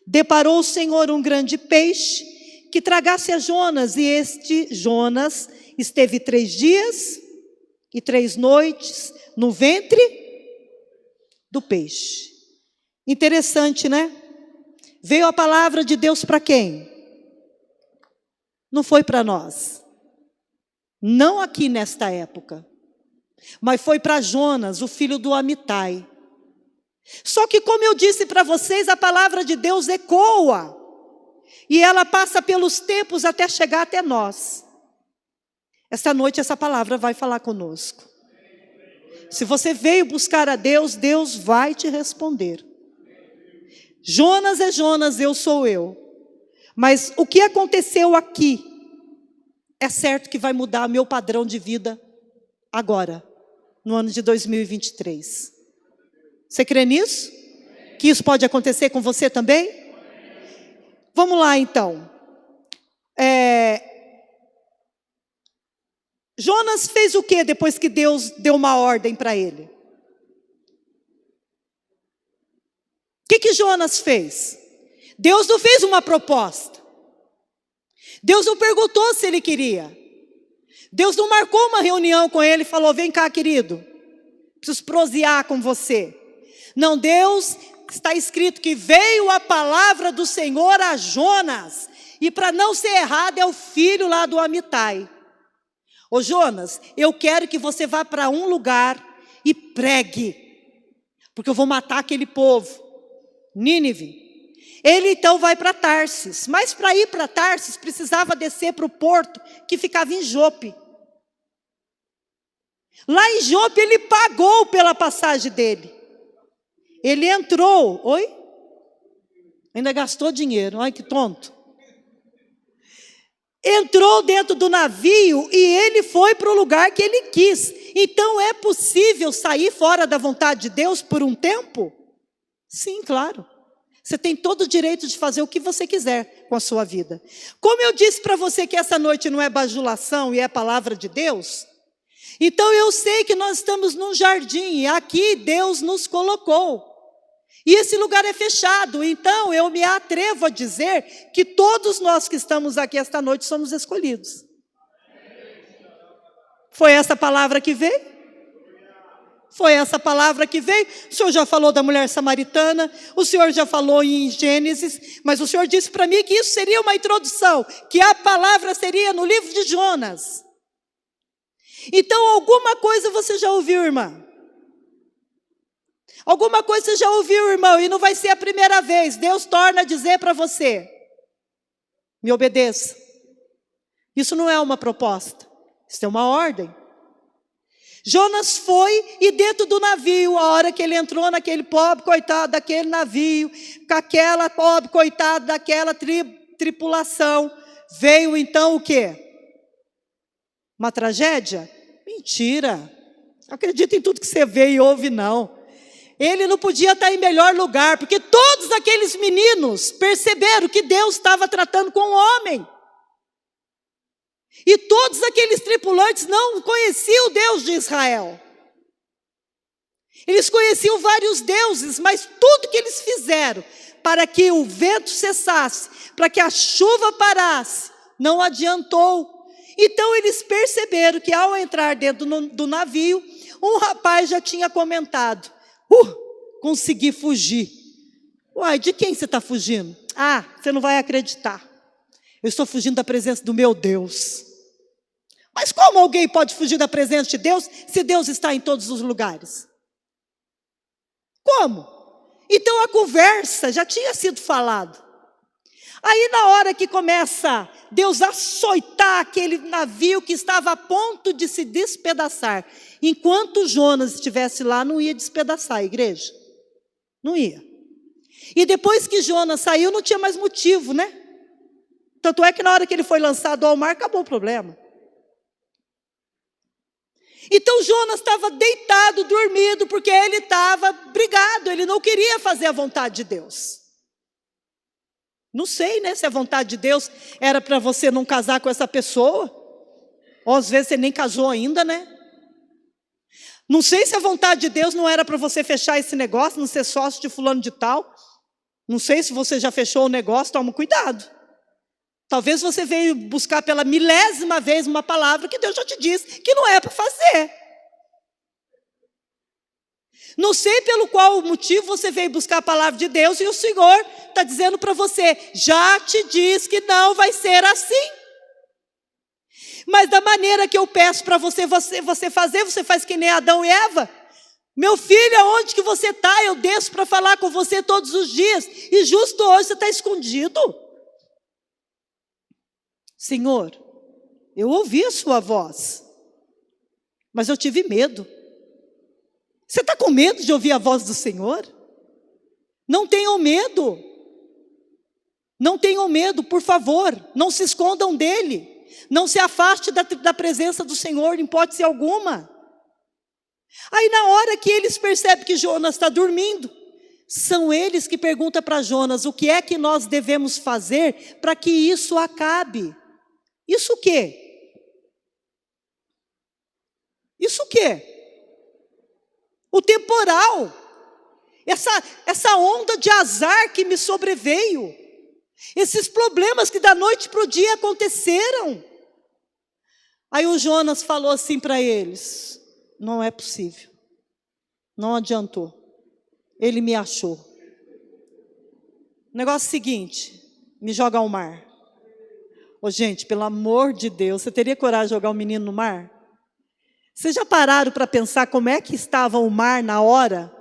Deparou o Senhor um grande peixe, que tragasse a Jonas, e este Jonas esteve 3 dias e 3 noites no ventre do peixe. Interessante, né? Veio a palavra de Deus para quem? Não foi para nós. Não aqui nesta época. Mas foi para Jonas, o filho do Amitai. Só que, como eu disse para vocês, a palavra de Deus ecoa. E ela passa pelos tempos até chegar até nós. Esta noite essa palavra vai falar conosco. Se você veio buscar a Deus, Deus vai te responder. Jonas é Jonas, eu sou eu. Mas o que aconteceu aqui, é certo que vai mudar meu padrão de vida agora, no ano de 2023. Você crê nisso? Que isso pode acontecer com você também? Vamos lá então. Jonas fez o que depois que Deus deu uma ordem para ele? O que Jonas fez? Deus não fez uma proposta. Deus não perguntou se ele queria. Deus não marcou uma reunião com ele e falou: vem cá, querido, preciso prosear com você. Não, Deus, está escrito que veio a palavra do Senhor a Jonas. E para não ser errado, é o filho lá do Amitai. Ô Jonas, eu quero que você vá para um lugar e pregue, porque eu vou matar aquele povo, Nínive. Ele então vai para Tarsis, mas para ir para Tarsis precisava descer para o porto que ficava em Jope. Lá em Jope ele pagou pela passagem dele. Ele entrou, ainda gastou dinheiro, olha que tonto. Entrou dentro do navio e ele foi para o lugar que ele quis. Então é possível sair fora da vontade de Deus por um tempo? Sim, claro. Você tem todo o direito de fazer o que você quiser com a sua vida. Como eu disse para você que essa noite não é bajulação e é palavra de Deus, então eu sei que nós estamos num jardim e aqui Deus nos colocou. E esse lugar é fechado, então eu me atrevo a dizer que todos nós que estamos aqui esta noite somos escolhidos. Foi essa palavra que veio? Foi essa palavra que veio. O Senhor já falou da mulher samaritana, o Senhor já falou em Gênesis, mas o Senhor disse para mim que isso seria uma introdução, que a palavra seria no livro de Jonas. Então alguma coisa você já ouviu, irmã? Alguma coisa você já ouviu, irmão, e não vai ser a primeira vez. Deus torna a dizer para você: me obedeça. Isso não é uma proposta, isso é uma ordem. Jonas foi e dentro do navio, a hora que ele entrou naquele pobre coitado daquele navio, com aquela pobre coitada daquela tripulação, veio então o quê? Uma tragédia? Mentira. Não acredita em tudo que você vê e ouve, não. Ele não podia estar em melhor lugar, porque todos aqueles meninos perceberam que Deus estava tratando com o homem. E todos aqueles tripulantes não conheciam o Deus de Israel. Eles conheciam vários deuses, mas tudo que eles fizeram para que o vento cessasse, para que a chuva parasse, não adiantou. Então eles perceberam que ao entrar dentro do navio, um rapaz já tinha comentado: consegui fugir. Uai, de quem você está fugindo? Ah, você não vai acreditar. Eu estou fugindo da presença do meu Deus. Mas como alguém pode fugir da presença de Deus, se Deus está em todos os lugares? Como? Então a conversa já tinha sido falada. Aí na hora que começa Deus a açoitar aquele navio que estava a ponto de se despedaçar, enquanto Jonas estivesse lá, não ia despedaçar a igreja. Não ia. E depois que Jonas saiu, não tinha mais motivo, né? Tanto é que na hora que ele foi lançado ao mar, acabou o problema. Então Jonas estava deitado, dormido, porque ele estava brigado, ele não queria fazer a vontade de Deus. Não sei, né, se a vontade de Deus era para você não casar com essa pessoa, ou às vezes você nem casou ainda, né? Não sei se a vontade de Deus não era para você fechar esse negócio, não ser sócio de fulano de tal. Não sei se você já fechou o negócio, toma cuidado. Talvez você veio buscar pela 1000ª vez uma palavra que Deus já te disse que não é para fazer. Não sei pelo qual motivo você veio buscar a palavra de Deus e o Senhor está dizendo para você: já te diz que não vai ser assim. Mas da maneira que eu peço para você fazer, você faz que nem Adão e Eva. Meu filho, aonde que você está? Eu desço para falar com você todos os dias. E justo hoje você está escondido. Senhor, eu ouvi a sua voz, mas eu tive medo. Você está com medo de ouvir a voz do Senhor? Não tenham medo. Não tenham medo, por favor. Não se escondam dele. Não se afaste da presença do Senhor, em hipótese alguma. Aí na hora que eles percebem que Jonas está dormindo, São eles que perguntam para Jonas: o que é que nós devemos fazer para que isso acabe? Isso o quê? Isso o quê? O temporal. Essa onda de azar que me sobreveio. Esses problemas que da noite para o dia aconteceram. Aí o Jonas falou assim para eles: não é possível. Não adiantou. Ele me achou. O negócio é o seguinte: me joga ao mar. Ô gente, pelo amor de Deus, você teria coragem de jogar o menino no mar? Vocês já pararam para pensar como é que estava o mar na hora?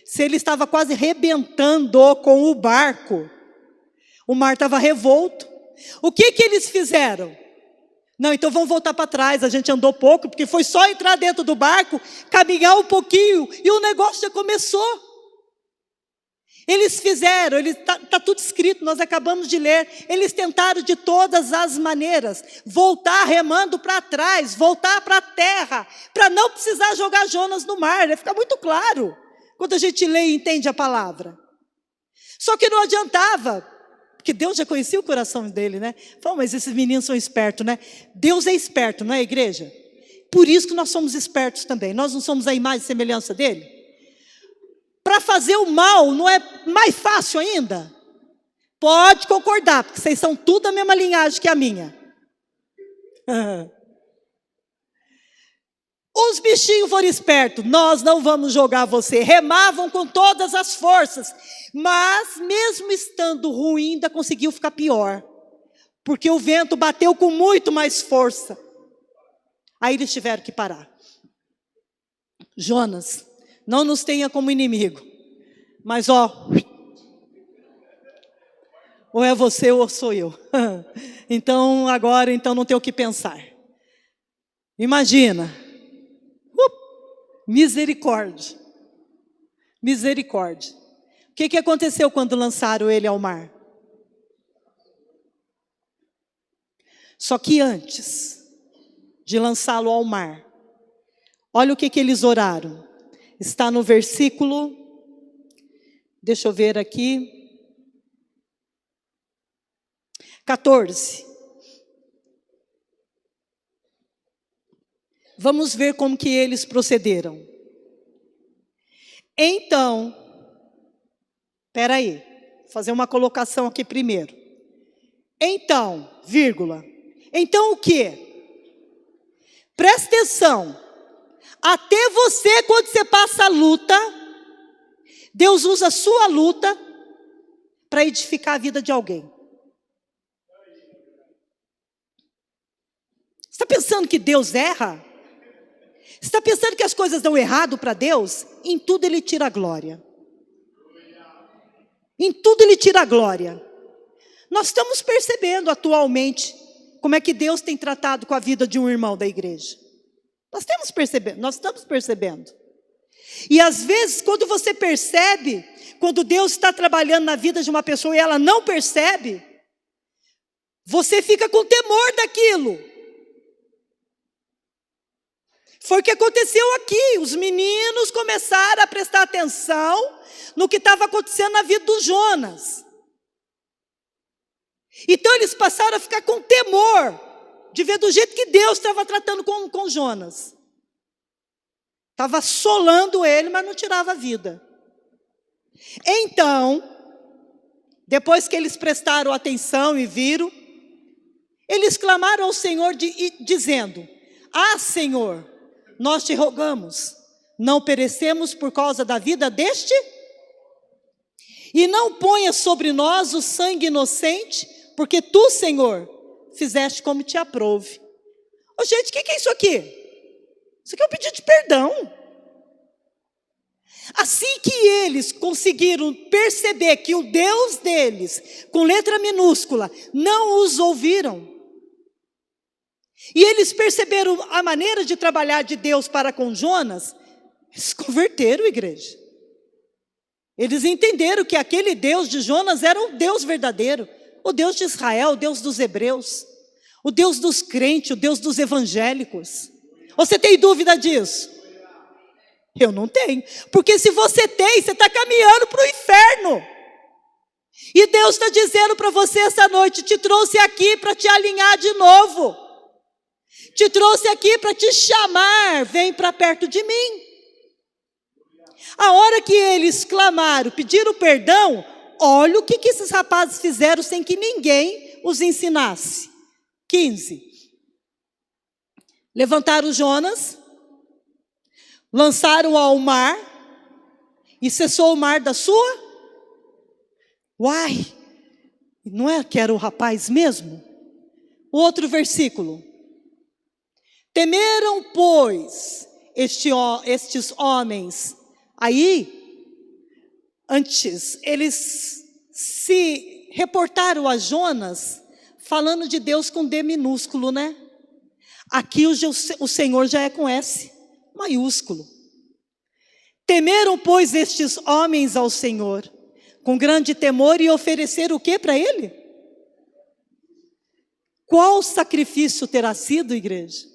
Se ele estava quase rebentando com o barco. O mar estava revolto. O que eles fizeram? Não, então vamos voltar para trás. A gente andou pouco, porque foi só entrar dentro do barco, caminhar um pouquinho, e o negócio já começou. Eles fizeram, está tudo escrito, nós acabamos de ler. Eles tentaram de todas as maneiras voltar remando para trás, voltar para a terra, para não precisar jogar Jonas no mar. Fica muito claro quando a gente lê e entende a palavra. Só que não adiantava, porque Deus já conhecia o coração dele, né? Falou: mas esses meninos são espertos, né? Deus é esperto, não é, igreja? Por isso que nós somos espertos também. Nós não somos a imagem e semelhança dele? Para fazer o mal não é mais fácil ainda? Pode concordar, porque vocês são tudo a mesma linhagem que a minha. Os bichinhos foram espertos: nós não vamos jogar você. Remavam com todas as forças, mas mesmo estando ruim, ainda conseguiu ficar pior, porque o vento bateu com muito mais força. Aí eles tiveram que parar. Jonas, não nos tenha como inimigo, mas ou é você ou sou eu. Então agora não tem o que pensar. Imagina. Misericórdia. Misericórdia. O que aconteceu quando lançaram ele ao mar? Só que antes de lançá-lo ao mar, olha o que eles oraram. Está no versículo, deixa eu ver aqui, 14. Vamos ver como que eles procederam. Então, espera aí, vou fazer uma colocação aqui primeiro. Então, vírgula. Então o quê? Presta atenção. Até você, quando você passa a luta, Deus usa a sua luta para edificar a vida de alguém. Você está pensando que Deus erra? Você está pensando que as coisas dão errado para Deus? Em tudo Ele tira a glória. Em tudo Ele tira a glória. Nós estamos percebendo atualmente como é que Deus tem tratado com a vida de um irmão da igreja. Nós estamos percebendo. E às vezes, quando você percebe, quando Deus está trabalhando na vida de uma pessoa e ela não percebe, você fica com temor daquilo. Foi o que aconteceu aqui. Os meninos começaram a prestar atenção no que estava acontecendo na vida do Jonas. Então eles passaram a ficar com temor de ver do jeito que Deus estava tratando com Jonas. Estava assolando ele, mas não tirava a vida. Então, depois que eles prestaram atenção e viram, eles clamaram ao Senhor dizendo: ah, Senhor, nós te rogamos, não perecemos por causa da vida deste, e não ponha sobre nós o sangue inocente, porque tu, Senhor, fizeste como te aprouve. Ô, gente, o que é isso aqui? Isso aqui é um pedido de perdão. Assim que eles conseguiram perceber que o Deus deles, com letra minúscula, não os ouviram, e eles perceberam a maneira de trabalhar de Deus para com Jonas, eles se converteram, igreja. Eles entenderam que aquele Deus de Jonas era o Deus verdadeiro, o Deus de Israel, o Deus dos hebreus, o Deus dos crentes, o Deus dos evangélicos. Você tem dúvida disso? Eu não tenho. Porque se você tem, você está caminhando para o inferno. E Deus está dizendo para você essa noite, te trouxe aqui para te alinhar de novo. Te trouxe aqui para te chamar, vem para perto de mim. A hora que eles clamaram, pediram perdão, olha o que esses rapazes fizeram sem que ninguém os ensinasse. 15. Levantaram Jonas, lançaram ao mar, e cessou o mar da sua... Uai, não é que era o rapaz mesmo? O outro versículo. Temeram, pois, estes homens. Aí, antes, eles se reportaram a Jonas, falando de Deus com D minúsculo, né? Aqui o Senhor já é com S maiúsculo. Temeram, pois, estes homens ao Senhor, com grande temor, e ofereceram o que para ele? Qual sacrifício terá sido, igreja?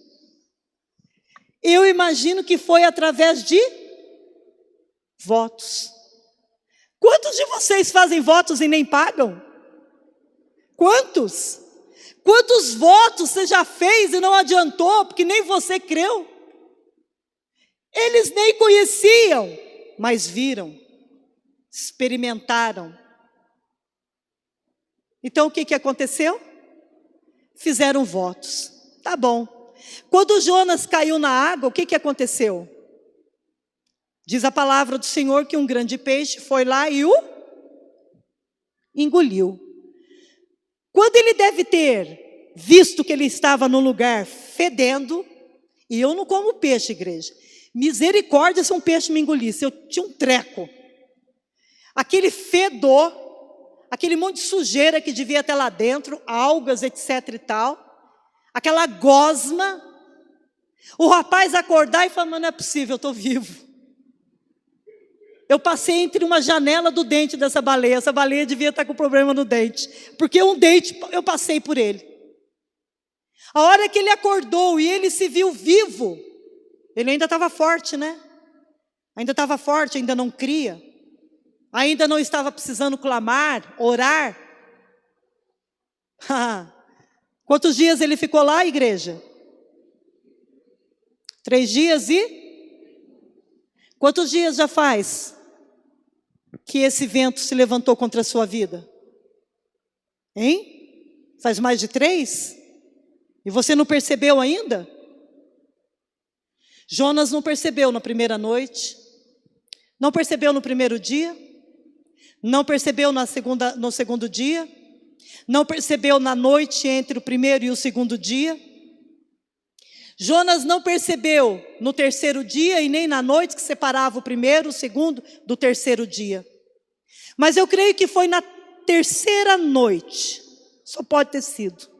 Eu imagino que foi através de votos. Quantos de vocês fazem votos e nem pagam? Quantos? Quantos votos você já fez e não adiantou, porque nem você creu? Eles nem conheciam, mas viram, experimentaram. Então o que aconteceu? Fizeram votos. Tá bom. Quando Jonas caiu na água, o que aconteceu? Diz a palavra do Senhor que um grande peixe foi lá e o engoliu. Quando ele deve ter visto que ele estava num lugar fedendo, e eu não como peixe, igreja. Misericórdia se um peixe me engolisse, eu tinha um treco. Aquele fedor, aquele monte de sujeira que devia ter lá dentro, algas, etc e tal, aquela gosma. O rapaz acordar e falar, mas não é possível, eu estou vivo. Eu passei entre uma janela do dente dessa baleia, essa baleia devia estar com problema no dente, porque um dente eu passei por ele. A hora que ele acordou e ele se viu vivo, ele ainda estava forte, né? Ainda estava forte, ainda não cria. Ainda não estava precisando clamar, orar. Quantos dias ele ficou lá, igreja? 3 dias e? Quantos dias já faz que esse vento se levantou contra a sua vida? Hein? Faz mais de 3? E você não percebeu ainda? Jonas não percebeu na primeira noite, não percebeu no primeiro dia, não percebeu no segundo dia, não percebeu na noite entre o primeiro e o segundo dia. Jonas não percebeu no terceiro dia e nem na noite que separava o primeiro, o segundo do terceiro dia. Mas eu creio que foi na terceira noite, só pode ter sido.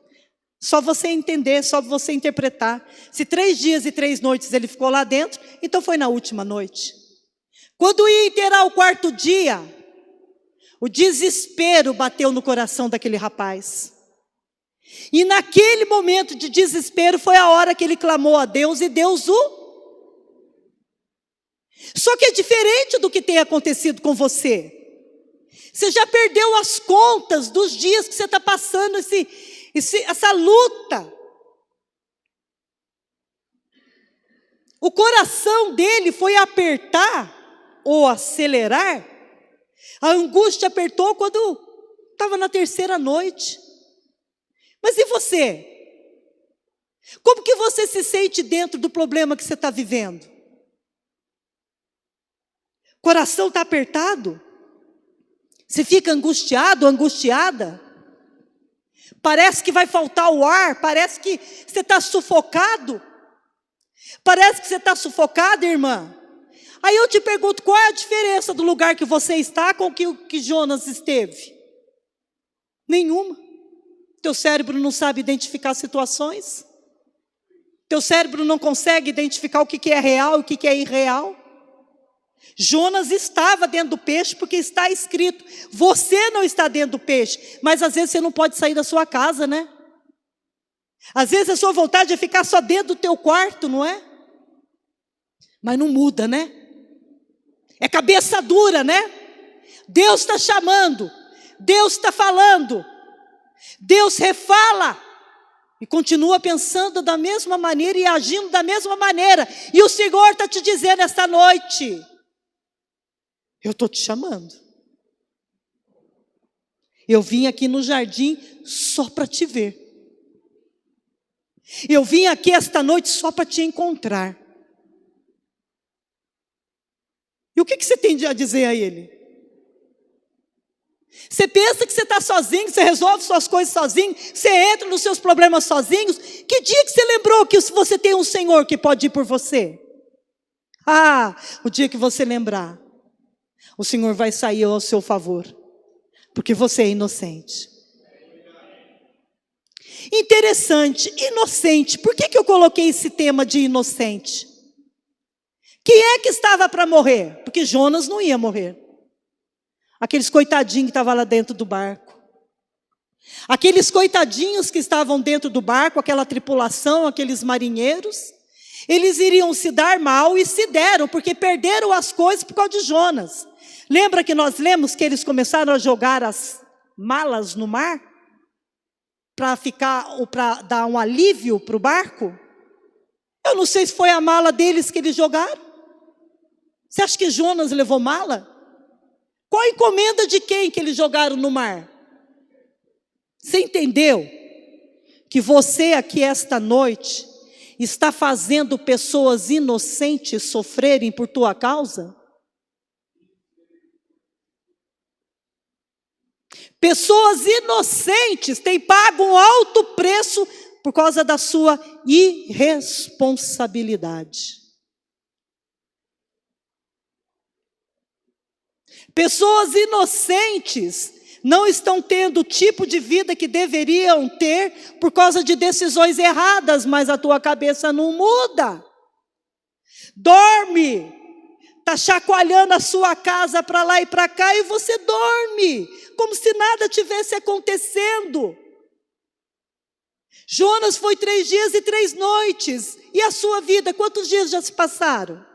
Só você entender, só você interpretar. Se 3 dias e 3 noites ele ficou lá dentro, então foi na última noite. Quando ia inteirar o 4º dia, o desespero bateu no coração daquele rapaz. E naquele momento de desespero foi a hora que ele clamou a Deus e Deus o... Só que é diferente do que tem acontecido com você. Você já perdeu as contas dos dias que você está passando essa luta. O coração dele foi apertar ou acelerar. A angústia apertou quando estava na terceira noite. Mas e você? Como que você se sente dentro do problema que você está vivendo? O coração está apertado? Você fica angustiado, angustiada? Parece que vai faltar o ar, parece que você está sufocado. Parece que você está sufocada, irmã. Aí eu te pergunto, qual é a diferença do lugar que você está com o que Jonas esteve? Nenhuma. Teu cérebro não sabe identificar situações. Teu cérebro não consegue identificar o que é real e o que é irreal. Jonas estava dentro do peixe porque está escrito. Você não está dentro do peixe, mas às vezes você não pode sair da sua casa, né? Às vezes a sua vontade é ficar só dentro do teu quarto, não é? Mas não muda, né? É cabeça dura, né? Deus está chamando, Deus está falando, Deus refala e continua pensando da mesma maneira e agindo da mesma maneira. E o Senhor está te dizendo esta noite: eu estou te chamando. Eu vim aqui no jardim só para te ver. Eu vim aqui esta noite só para te encontrar. E o que você tem a dizer a Ele? Você pensa que você está sozinho, você resolve suas coisas sozinho, você entra nos seus problemas sozinhos? Que dia que você lembrou que você tem um Senhor que pode ir por você? Ah, o dia que você lembrar, o Senhor vai sair ao seu favor, porque você é inocente. Interessante, inocente. Por que eu coloquei esse tema de inocente? Quem é que estava para morrer? Porque Jonas não ia morrer. Aqueles coitadinhos que estavam lá dentro do barco. Aqueles coitadinhos que estavam dentro do barco, aquela tripulação, aqueles marinheiros, eles iriam se dar mal e se deram, porque perderam as coisas por causa de Jonas. Lembra que nós lemos que eles começaram a jogar as malas no mar? Para dar um alívio para o barco? Eu não sei se foi a mala deles que eles jogaram. Você acha que Jonas levou mala? Qual a encomenda de quem que eles jogaram no mar? Você entendeu? Que você aqui esta noite está fazendo pessoas inocentes sofrerem por tua causa? Pessoas inocentes têm pago um alto preço por causa da sua irresponsabilidade. Pessoas inocentes não estão tendo o tipo de vida que deveriam ter por causa de decisões erradas, mas a tua cabeça não muda. Dorme, está chacoalhando a sua casa para lá e para cá e você dorme, como se nada tivesse acontecendo. Jonas foi 3 dias e 3 noites, e a sua vida, quantos dias já se passaram?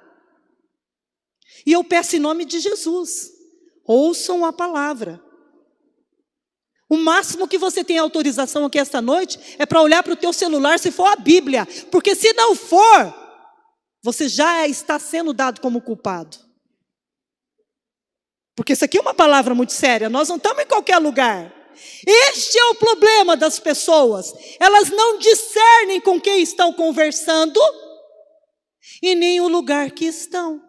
E eu peço em nome de Jesus, ouçam a palavra. O máximo que você tem autorização aqui esta noite é para olhar para o teu celular se for a Bíblia, porque se não for, você já está sendo dado como culpado. Porque isso aqui é uma palavra muito séria, nós não estamos em qualquer lugar. Este é o problema das pessoas, elas não discernem com quem estão conversando e nem o lugar que estão.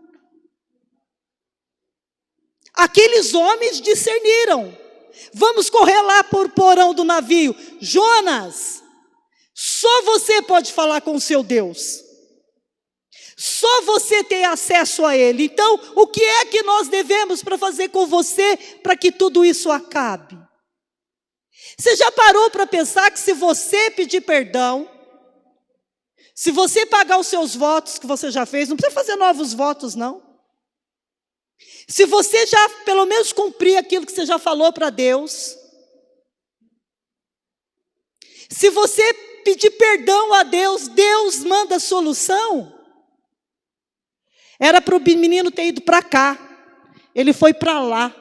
Aqueles homens discerniram. Vamos correr lá por porão do navio. Jonas, só você pode falar com o seu Deus. Só você tem acesso a Ele. Então, o que é que nós devemos para fazer com você para que tudo isso acabe? Você já parou para pensar que se você pedir perdão, se você pagar os seus votos que você já fez, não precisa fazer novos votos não. Se você já pelo menos cumprir aquilo que você já falou para Deus, se você pedir perdão a Deus, Deus manda a solução. Era para o menino ter ido para cá, ele foi para lá,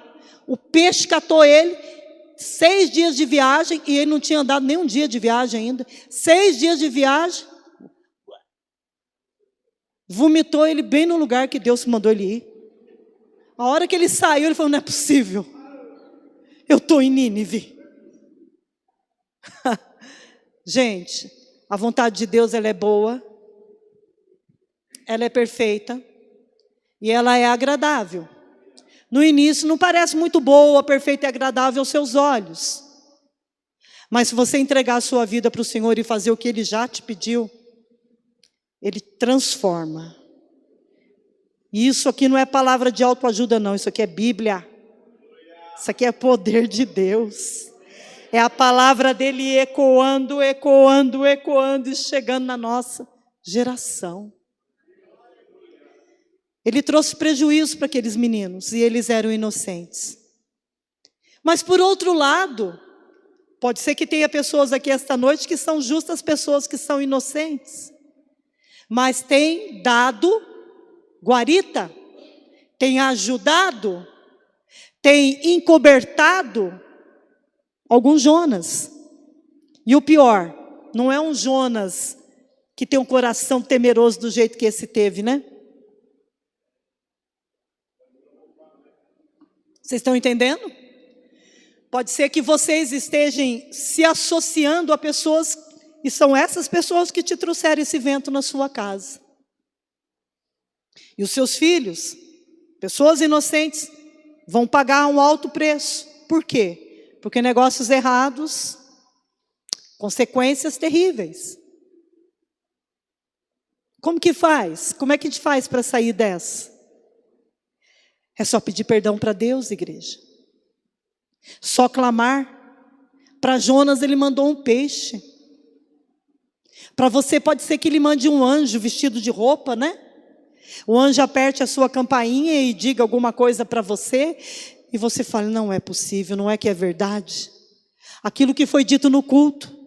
o peixe catou ele, 6 dias de viagem, e ele não tinha andado nem um dia de viagem ainda, 6 dias de viagem, vomitou ele bem no lugar que Deus mandou ele ir. A hora que ele saiu, ele falou, não é possível, eu estou em Nínive. Gente, a vontade de Deus ela é boa, ela é perfeita e ela é agradável. No início não parece muito boa, perfeita e agradável aos seus olhos. Mas se você entregar a sua vida para o Senhor e fazer o que Ele já te pediu, Ele transforma. E isso aqui não é palavra de autoajuda não, isso aqui é Bíblia. Isso aqui é poder de Deus. É a palavra dele ecoando, ecoando, ecoando e chegando na nossa geração. Ele trouxe prejuízo para aqueles meninos e eles eram inocentes. Mas por outro lado, pode ser que tenha pessoas aqui esta noite que são justas pessoas que são inocentes. Mas tem dado guarita, tem ajudado, tem encobertado alguns Jonas. E o pior, não é um Jonas que tem um coração temeroso do jeito que esse teve, né? Vocês estão entendendo? Pode ser que vocês estejam se associando a pessoas, e são essas pessoas que te trouxeram esse vento na sua casa. E os seus filhos, pessoas inocentes, vão pagar um alto preço. Por quê? Porque negócios errados, consequências terríveis. Como que faz? Como é que a gente faz para sair dessa? É só pedir perdão para Deus, igreja. Só clamar. Para Jonas ele mandou um peixe. Para você pode ser que ele mande um anjo vestido de roupa, né? O anjo aperte a sua campainha e diga alguma coisa para você. E você fala, não é possível, não é que é verdade. Aquilo que foi dito no culto,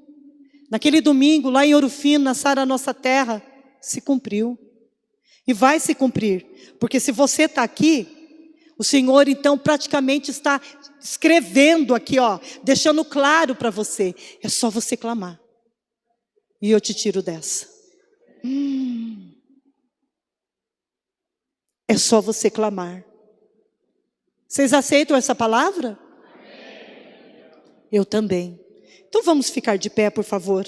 naquele domingo, lá em Ouro Fino, na Sara Nossa Terra, se cumpriu. E vai se cumprir. Porque se você está aqui, o Senhor então praticamente está escrevendo aqui, ó, deixando claro para você. É só você clamar. E eu te tiro dessa. É só você clamar. Vocês aceitam essa palavra? Eu também. Então vamos ficar de pé, por favor.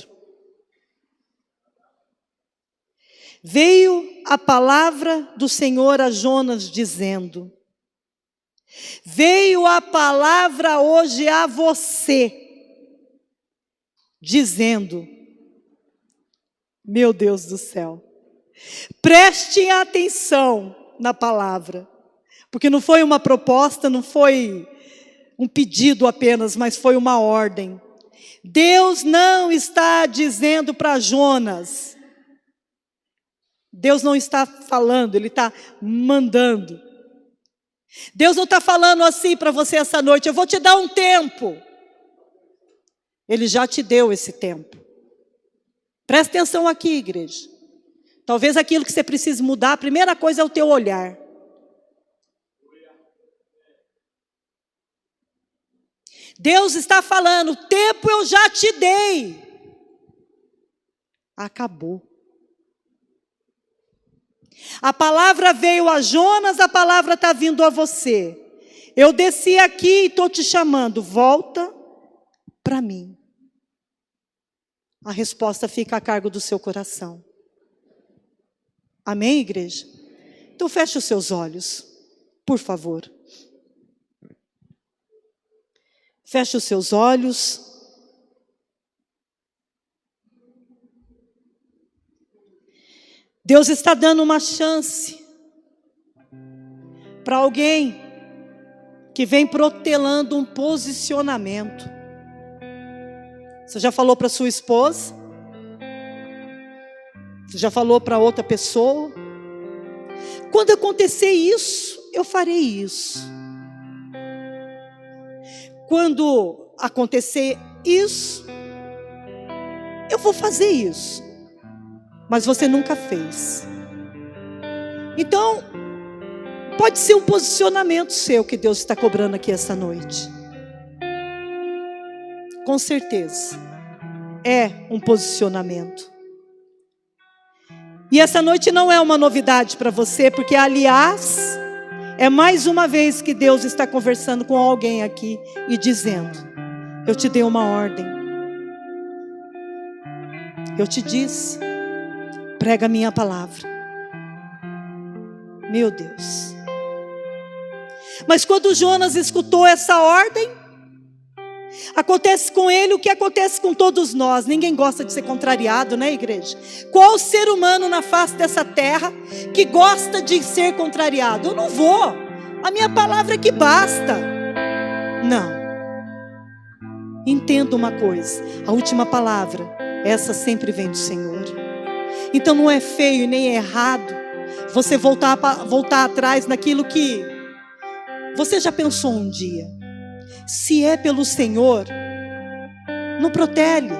Veio a palavra do Senhor a Jonas dizendo: veio a palavra hoje a você, dizendo, meu Deus do céu, prestem atenção na palavra, porque não foi uma proposta, não foi um pedido apenas, mas foi uma ordem. Deus não está dizendo para Jonas, Deus não está falando, Ele está mandando. Deus não está falando assim para você essa noite, eu vou te dar um tempo. Ele já te deu esse tempo. Presta atenção aqui, igreja. Talvez aquilo que você precise mudar, a primeira coisa é o teu olhar. Deus está falando, o tempo eu já te dei. Acabou. A palavra veio a Jonas, a palavra está vindo a você. Eu desci aqui e estou te chamando, volta para mim. A resposta fica a cargo do seu coração. Amém, igreja? Então feche os seus olhos, por favor. Feche os seus olhos. Deus está dando uma chance para alguém que vem protelando um posicionamento. Você já falou para sua esposa? Você já falou para outra pessoa? Quando acontecer isso, eu farei isso. Quando acontecer isso, eu vou fazer isso. Mas você nunca fez. Então, pode ser um posicionamento seu que Deus está cobrando aqui essa noite. Com certeza. É um posicionamento. E essa noite não é uma novidade para você, porque aliás, é mais uma vez que Deus está conversando com alguém aqui e dizendo, eu te dei uma ordem. Eu te disse, prega a minha palavra. Meu Deus. Mas quando Jonas escutou essa ordem, acontece com ele o que acontece com todos nós. Ninguém gosta de ser contrariado, né, igreja? Qual ser humano na face dessa terra que gosta de ser contrariado? Eu não vou. A minha palavra é que basta. Não. Entenda uma coisa. A última palavra, essa sempre vem do Senhor. Então não é feio nem é errado você voltar atrás naquilo que você já pensou um dia. Se é pelo Senhor, não protele,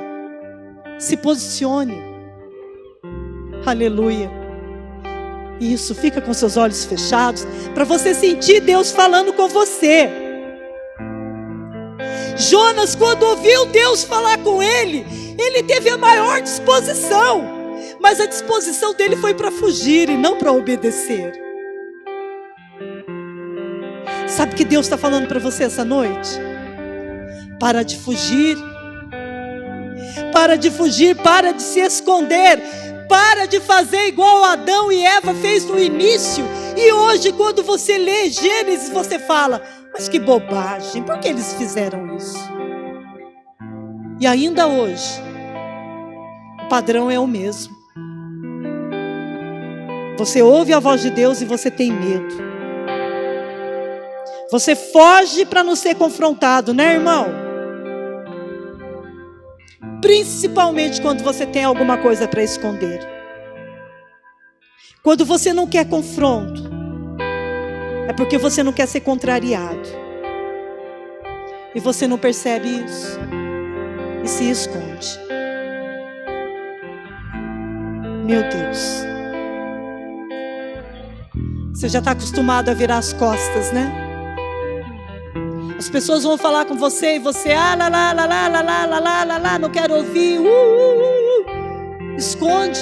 se posicione. Aleluia. Isso, fica com seus olhos fechados, para você sentir Deus falando com você. Jonas, quando ouviu Deus falar com ele, ele teve a maior disposição, mas a disposição dele foi para fugir e não para obedecer. Sabe o que Deus está falando para você essa noite? Para de fugir. Para de fugir, para de se esconder. Para de fazer igual Adão e Eva fez no início. E hoje, quando você lê Gênesis, você fala: mas que bobagem, por que eles fizeram isso? E ainda hoje, o padrão é o mesmo. Você ouve a voz de Deus e você tem medo. Você foge para não ser confrontado, né, irmão? Principalmente quando você tem alguma coisa para esconder. Quando você não quer confronto, é porque você não quer ser contrariado. E você não percebe isso. E se esconde. Meu Deus. Você já está acostumado a virar as costas, né? As pessoas vão falar com você e você, não quero ouvir, esconde.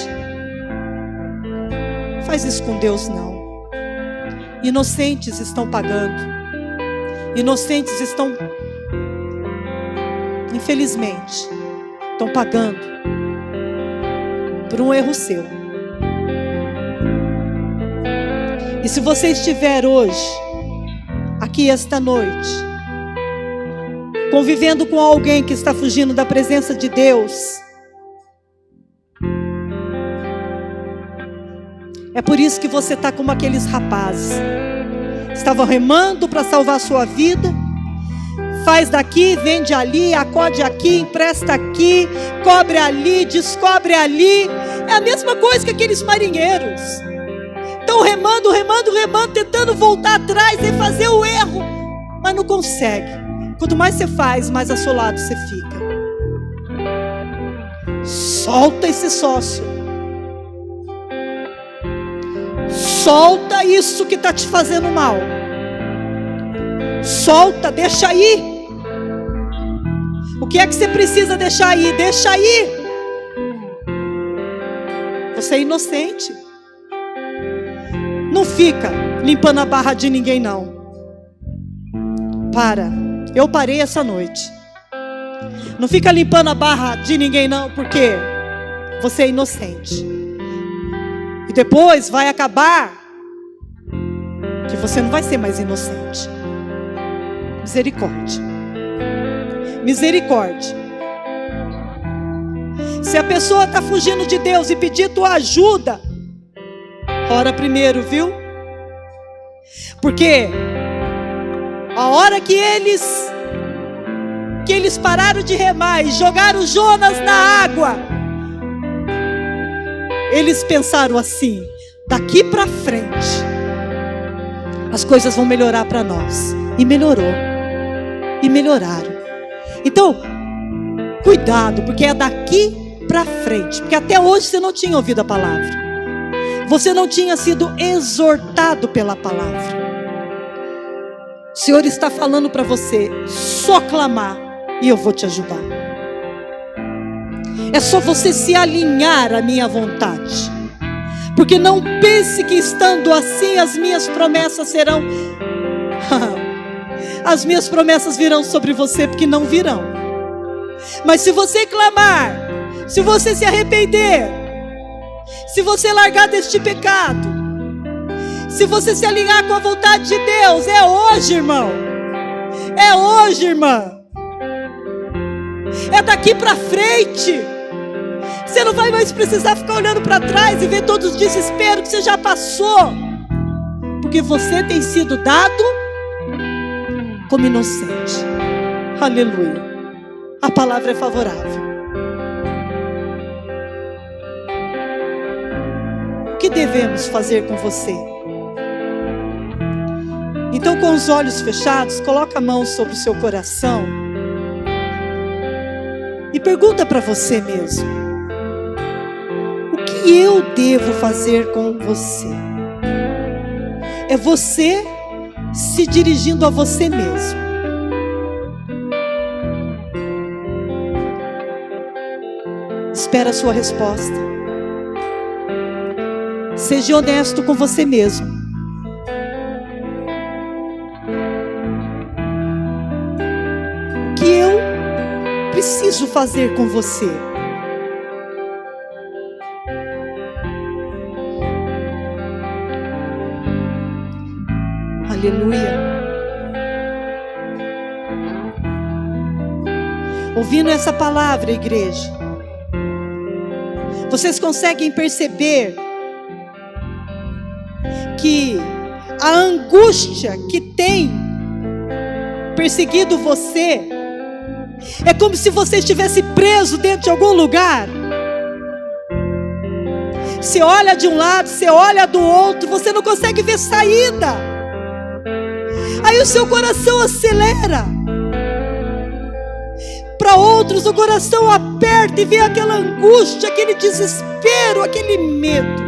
Faz isso com Deus não. Inocentes estão pagando. Inocentes estão, infelizmente, estão pagando por um erro seu. E se você estiver hoje, aqui esta noite, convivendo com alguém que está fugindo da presença de Deus, é por isso que você está como aqueles rapazes. Estavam remando para salvar a sua vida. Faz daqui, vende ali, acode aqui, empresta aqui, cobre ali, descobre ali. É a mesma coisa que aqueles marinheiros. Estão remando, tentando voltar atrás e fazer o erro, mas não consegue. Quanto mais você faz, mais assolado você fica. Solta esse sócio. Solta isso que está te fazendo mal. Solta, deixa aí. O que é que você precisa deixar aí? Deixa aí. Você é inocente. Não fica limpando a barra de ninguém, não. Para. Eu parei essa noite. Não fica limpando a barra de ninguém não, porque você é inocente. E depois vai acabar que você não vai ser mais inocente. Misericórdia. Misericórdia. Se a pessoa está fugindo de Deus e pedir tua ajuda, ora primeiro, viu? Porque a hora que eles pararam de remar e jogaram Jonas na água, eles pensaram assim: daqui para frente as coisas vão melhorar para nós. E melhorou. E melhoraram. Então, cuidado, porque é daqui para frente. Porque até hoje você não tinha ouvido a palavra. Você não tinha sido exortado pela palavra. O Senhor está falando para você: só clamar e eu vou te ajudar. É só você se alinhar à minha vontade. Porque não pense que estando assim as minhas promessas serão... As minhas promessas virão sobre você, porque não virão. Mas se você clamar, se você se arrepender, se você largar deste pecado, se você se alinhar com a vontade de Deus, é hoje, irmão. É hoje, irmã. É daqui para frente. Você não vai mais precisar ficar olhando para trás e ver todos os desesperos que você já passou. Porque você tem sido dado como inocente. Aleluia. A palavra é favorável. O que devemos fazer com você? Então, com os olhos fechados, coloca a mão sobre o seu coração e pergunta para você mesmo: o que eu devo fazer com você? é você se dirigindo a você mesmo. Espera a sua resposta. Seja honesto com você mesmo. O que eu preciso fazer com você? Aleluia. Ouvindo essa palavra, igreja, vocês conseguem perceber que a angústia que tem perseguido você é como se você estivesse preso dentro de algum lugar. Você olha de um lado, você olha do outro, você não consegue ver saída. Aí o seu coração acelera. Para outros o coração aperta e vem aquela angústia, aquele desespero, aquele medo.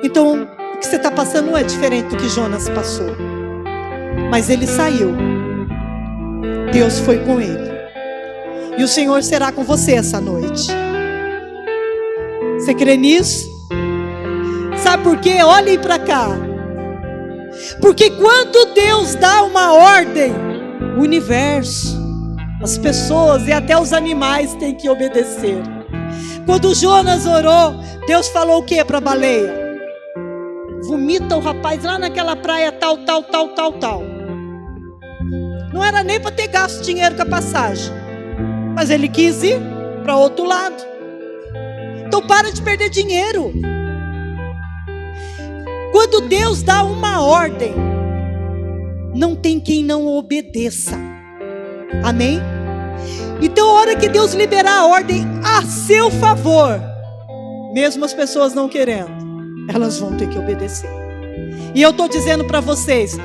Então o que você está passando não é diferente do que Jonas passou. Mas ele saiu. Deus foi com ele. E o Senhor será com você essa noite. Você crê nisso? Sabe por quê? Olhem para cá. Porque quando Deus dá uma ordem, o universo, as pessoas e até os animais têm que obedecer. Quando Jonas orou, Deus falou o que para a baleia? Vomita o rapaz lá naquela praia tal. Não era nem para ter gasto dinheiro com a passagem, mas ele quis ir para outro lado. Então para de perder dinheiro. Quando Deus dá uma ordem, não tem quem não obedeça. Amém? Então a hora que Deus liberar a ordem a seu favor, mesmo as pessoas não querendo, elas vão ter que obedecer. E eu estou dizendo para vocês,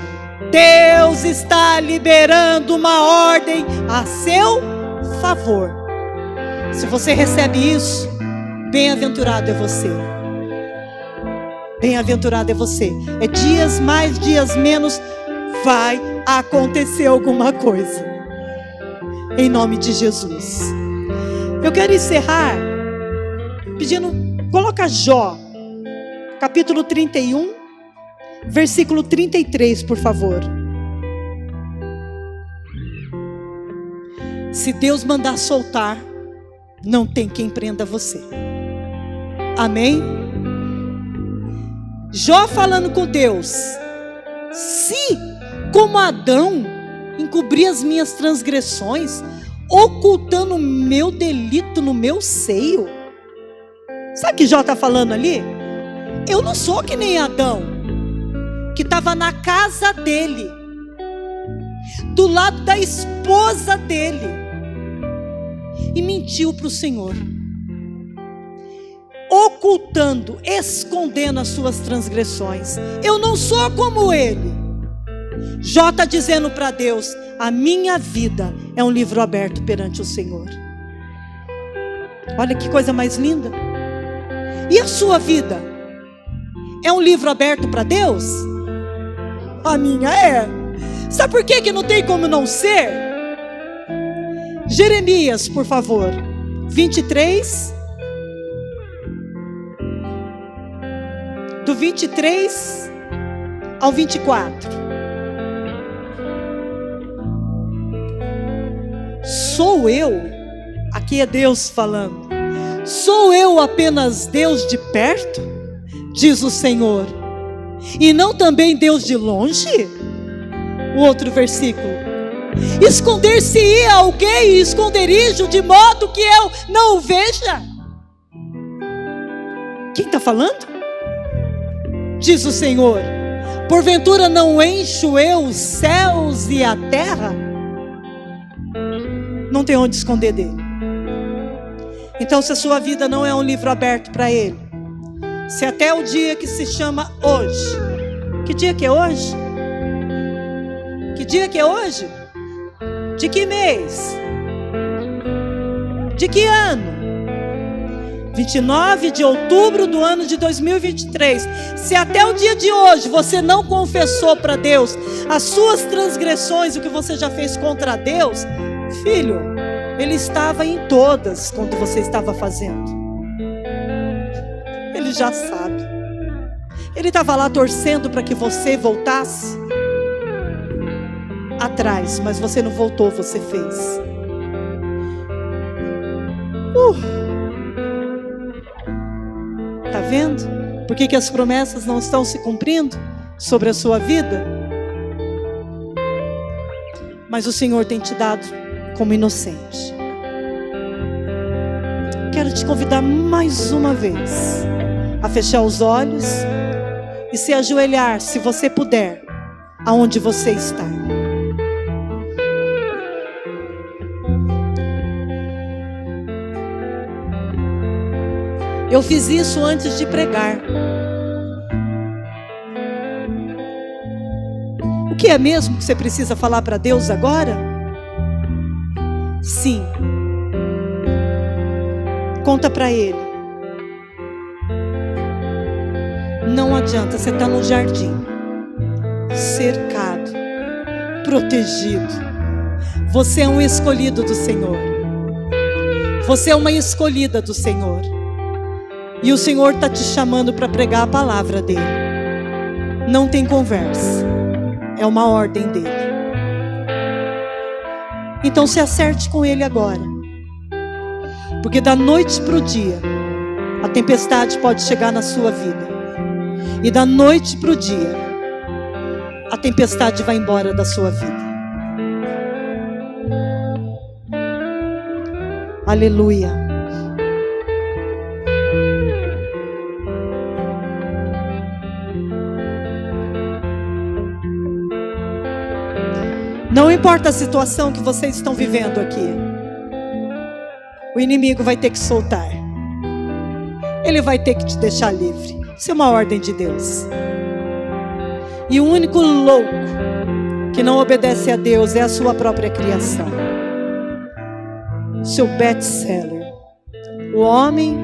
Deus está liberando uma ordem a seu favor. Se você recebe isso, bem-aventurado é você. Bem-aventurado é você. É dias mais, dias menos, vai acontecer alguma coisa. Em nome de Jesus. Eu quero encerrar pedindo, coloca Jó, capítulo 31, versículo 33, por favor. Se Deus mandar soltar, não tem quem prenda você. Amém? Jó falando com Deus: se como Adão encobri as minhas transgressões, ocultando o meu delito no meu seio. Sabe o que Jó está falando ali? Eu não sou que nem Adão, que estava na casa dele, do lado da esposa dele, e mentiu para o Senhor, ocultando, escondendo as suas transgressões. Eu não sou como ele. Jó está dizendo para Deus: a minha vida é um livro aberto perante o Senhor. Olha que coisa mais linda. E a sua vida é um livro aberto para Deus? A minha é. Sabe por que não tem como não ser? Jeremias, por favor, 23, do 23 ao 24. Sou eu, aqui é Deus falando, sou eu apenas Deus de perto? Diz o Senhor, e não também Deus de longe? O outro versículo: esconder-se-ia alguém em esconderijo, de modo que eu não o veja? Quem está falando? Diz o Senhor: porventura não encho eu os céus e a terra? Não tem onde esconder dele. Então, se a sua vida não é um livro aberto para ele, se até o dia que se chama hoje, que dia que é hoje? Que dia que é hoje? De que mês? De que ano? 29 de outubro do ano de 2023. Se até o dia de hoje você não confessou para Deus as suas transgressões, o que você já fez contra Deus, filho, Ele estava em todas quando você estava fazendo. Ele já sabe. Ele estava lá torcendo para que você voltasse atrás, mas você não voltou, você fez. Tá vendo? Por que as promessas não estão se cumprindo sobre a sua vida? Mas o Senhor tem te dado como inocente. Quero te convidar mais uma vez a fechar os olhos e se ajoelhar, se você puder, aonde você está. Eu fiz isso antes de pregar. O que é mesmo que você precisa falar para Deus agora? Sim. Conta para Ele. Não adianta, você está no jardim, cercado, protegido. Você é um escolhido do Senhor. Você é uma escolhida do Senhor. E o Senhor está te chamando para pregar a palavra dEle. Não tem conversa. É uma ordem dEle. Então se acerte com Ele agora. Porque da noite para o dia, a tempestade pode chegar na sua vida. E da noite para o dia, a tempestade vai embora da sua vida. Aleluia. Não importa a situação que vocês estão vivendo aqui, o inimigo vai ter que soltar. Ele vai ter que te deixar livre. Isso é uma ordem de Deus. E o único louco que não obedece a Deus é a sua própria criação. Seu best-seller, o homem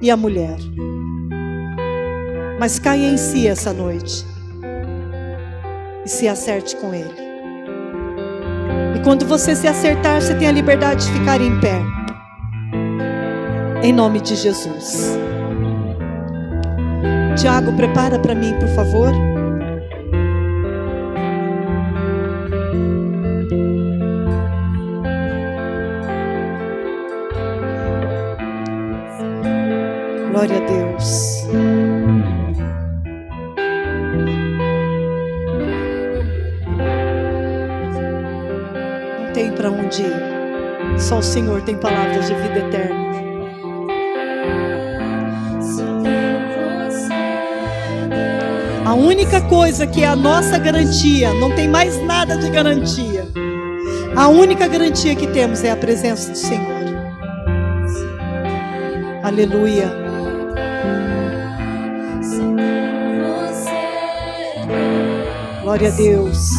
e a mulher. Mas caia em si essa noite e se acerte com Ele. E quando você se acertar, você tem a liberdade de ficar em pé. Em nome de Jesus. Tiago, prepara para mim, por favor. Glória a Deus. Não tem para onde ir. Só o Senhor tem palavras de vida eterna. A única coisa que é a nossa garantia, não tem mais nada de garantia. A única garantia que temos é a presença do Senhor. Aleluia. Glória a Deus.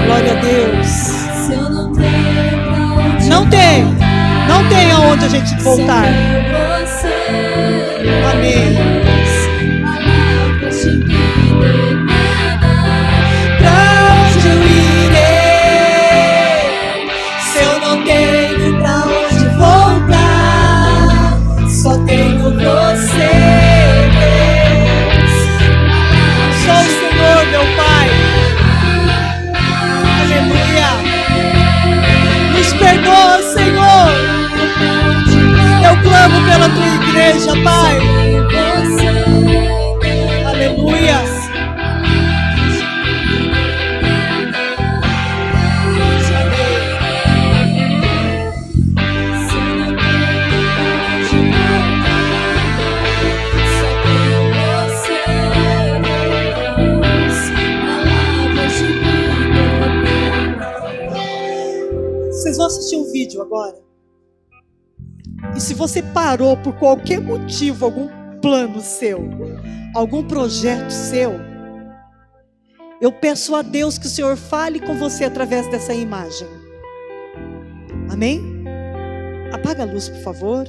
Glória a Deus. Não tem aonde a gente voltar. Amém. Pra onde eu irei? Se eu não tenho pra onde voltar, só tenho você, Deus. Sou o Senhor, meu Pai. Nos perdoa, Senhor. Eu clamo pela tua igreja, Pai. Aleluia. Vocês vão assistir um vídeo agora. E se você parou por qualquer motivo, algum plano seu, algum projeto seu, eu peço a Deus que o Senhor fale com você através dessa imagem. Amém? Apaga a luz, por favor.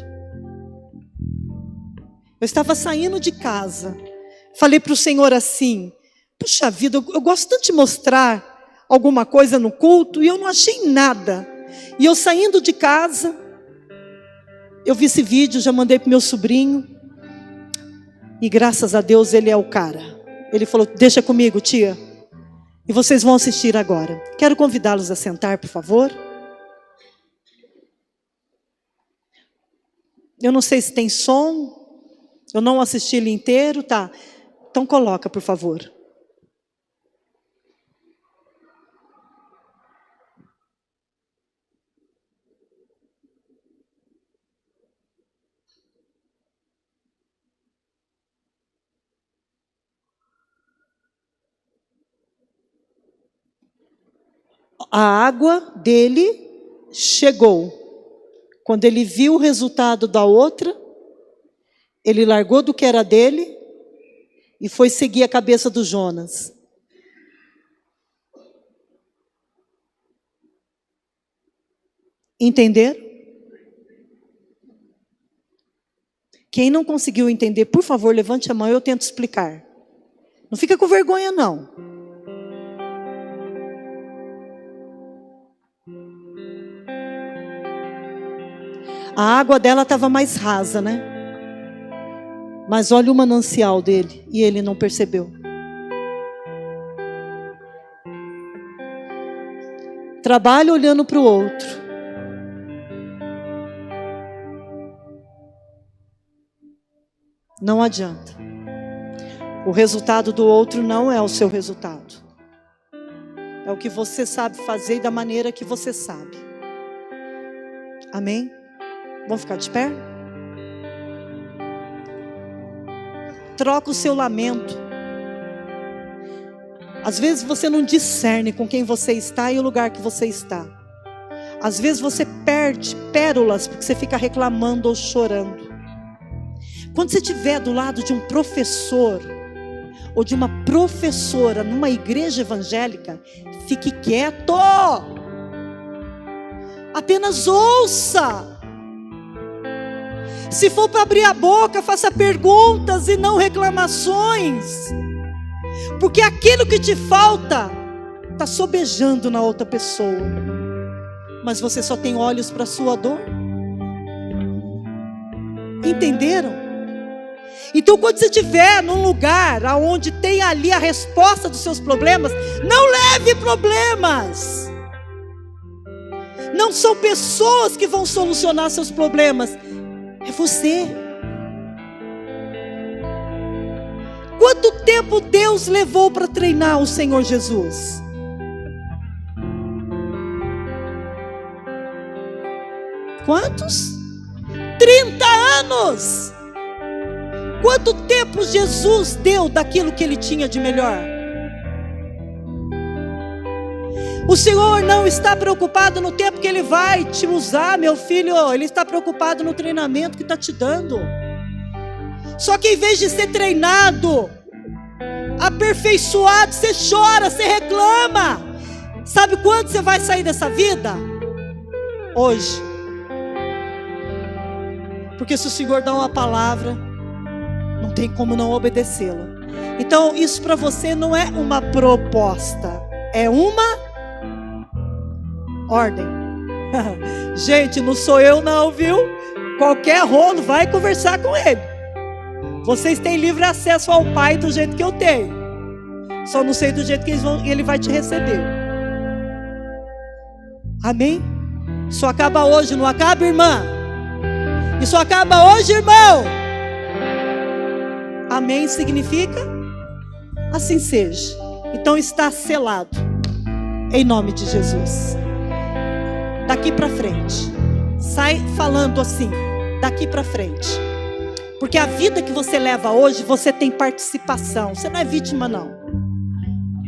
Eu estava saindo de casa. Falei para o Senhor assim: puxa vida, eu gosto tanto de mostrar alguma coisa no culto e eu não achei nada. E eu saindo de casa, eu vi esse vídeo, já mandei para o meu sobrinho. E graças a Deus ele é o cara. Ele falou: deixa comigo, tia. E vocês vão assistir agora. Quero convidá-los a sentar, por favor. Eu não sei se tem som. Eu não assisti ele inteiro, tá? Então coloca, por favor. A água dele chegou. Quando ele viu o resultado da outra, ele largou do que era dele e foi seguir a cabeça do Jonas. Entenderam? Quem não conseguiu entender, por favor, levante a mão e eu tento explicar. Não fica com vergonha, não. A água dela estava mais rasa, né? Mas olha o manancial dele, e ele não percebeu. Trabalha olhando para o outro. Não adianta. O resultado do outro não é o seu resultado. É o que você sabe fazer e da maneira que você sabe. Amém? Vamos ficar de pé? Troca o seu lamento. Às vezes você não discerne com quem você está e o lugar que você está. Às vezes você perde pérolas porque você fica reclamando ou chorando. Quando você estiver do lado de um professor ou de uma professora numa igreja evangélica, fique quieto. Apenas ouça. Se for para abrir a boca, faça perguntas e não reclamações. Porque aquilo que te falta está sobejando na outra pessoa. Mas você só tem olhos para a sua dor. Entenderam? Então quando você estiver num lugar onde tem ali a resposta dos seus problemas, não leve problemas. Não são pessoas que vão solucionar seus problemas. É você. Quanto tempo Deus levou para treinar o Senhor Jesus? Quantos? 30 anos. Quanto tempo Jesus deu daquilo que Ele tinha de melhor? O Senhor não está preocupado no tempo que Ele vai te usar, meu filho. Ele está preocupado no treinamento que está te dando. Só que em vez de ser treinado, aperfeiçoado, você chora, você reclama. Sabe quando você vai sair dessa vida? Hoje. Porque se o Senhor dá uma palavra, não tem como não obedecê-la. Então isso para você não é uma proposta, é uma ordem. Gente, não sou eu não, viu? Qualquer rolo vai conversar com ele. Vocês têm livre acesso ao Pai do jeito que eu tenho. Só não sei do jeito que ele vai te receber. Amém? Isso acaba hoje, não acaba, irmã? Isso acaba hoje, irmão? Amém significa assim seja. Então está selado. Em nome de Jesus. Daqui para frente. Sai falando assim. Daqui para frente. Porque a vida que você leva hoje, você tem participação. Você não é vítima, não.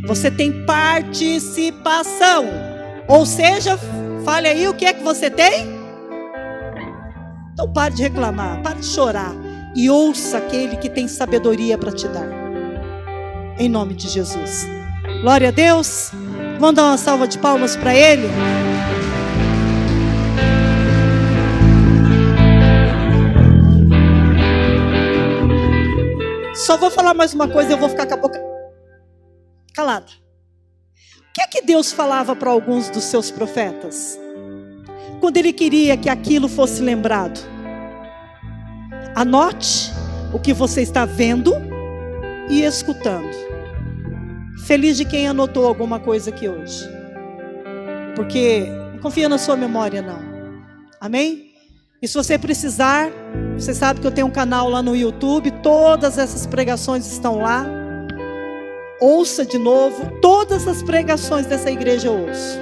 Você tem participação. Ou seja, Fale aí, o que é que você tem? Então pare de reclamar, pare de chorar e ouça aquele que tem sabedoria para te dar. Em nome de Jesus. Glória a Deus. Vamos dar uma salva de palmas para Ele. Só vou falar mais uma coisa e eu vou ficar com a boca calada. O que é que Deus falava para alguns dos seus profetas? Quando Ele queria que aquilo fosse lembrado. Anote o que você está vendo e escutando. Feliz de quem anotou alguma coisa aqui hoje. Porque não confia na sua memória, não. Amém? E se você precisar, você sabe que eu tenho um canal lá no YouTube. Todas essas pregações estão lá. Ouça de novo. Todas as pregações dessa igreja eu ouço.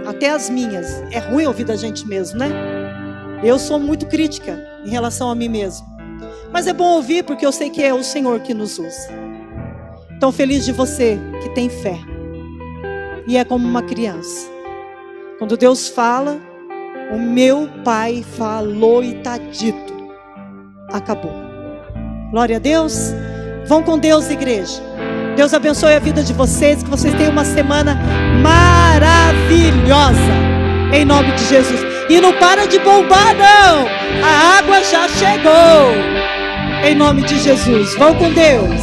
Até as minhas. É ruim ouvir da gente mesmo, né? Eu sou muito crítica em relação a mim mesmo. Mas é bom ouvir porque eu sei que é o Senhor que nos usa. Então feliz de você que tem fé. E é como uma criança. Quando Deus fala, o meu Pai falou e está dito. Acabou. Glória a Deus. Vão com Deus, igreja. Deus abençoe a vida de vocês. Que vocês tenham uma semana maravilhosa. Em nome de Jesus. E não para de bombar, não. A água já chegou. Em nome de Jesus. Vão com Deus.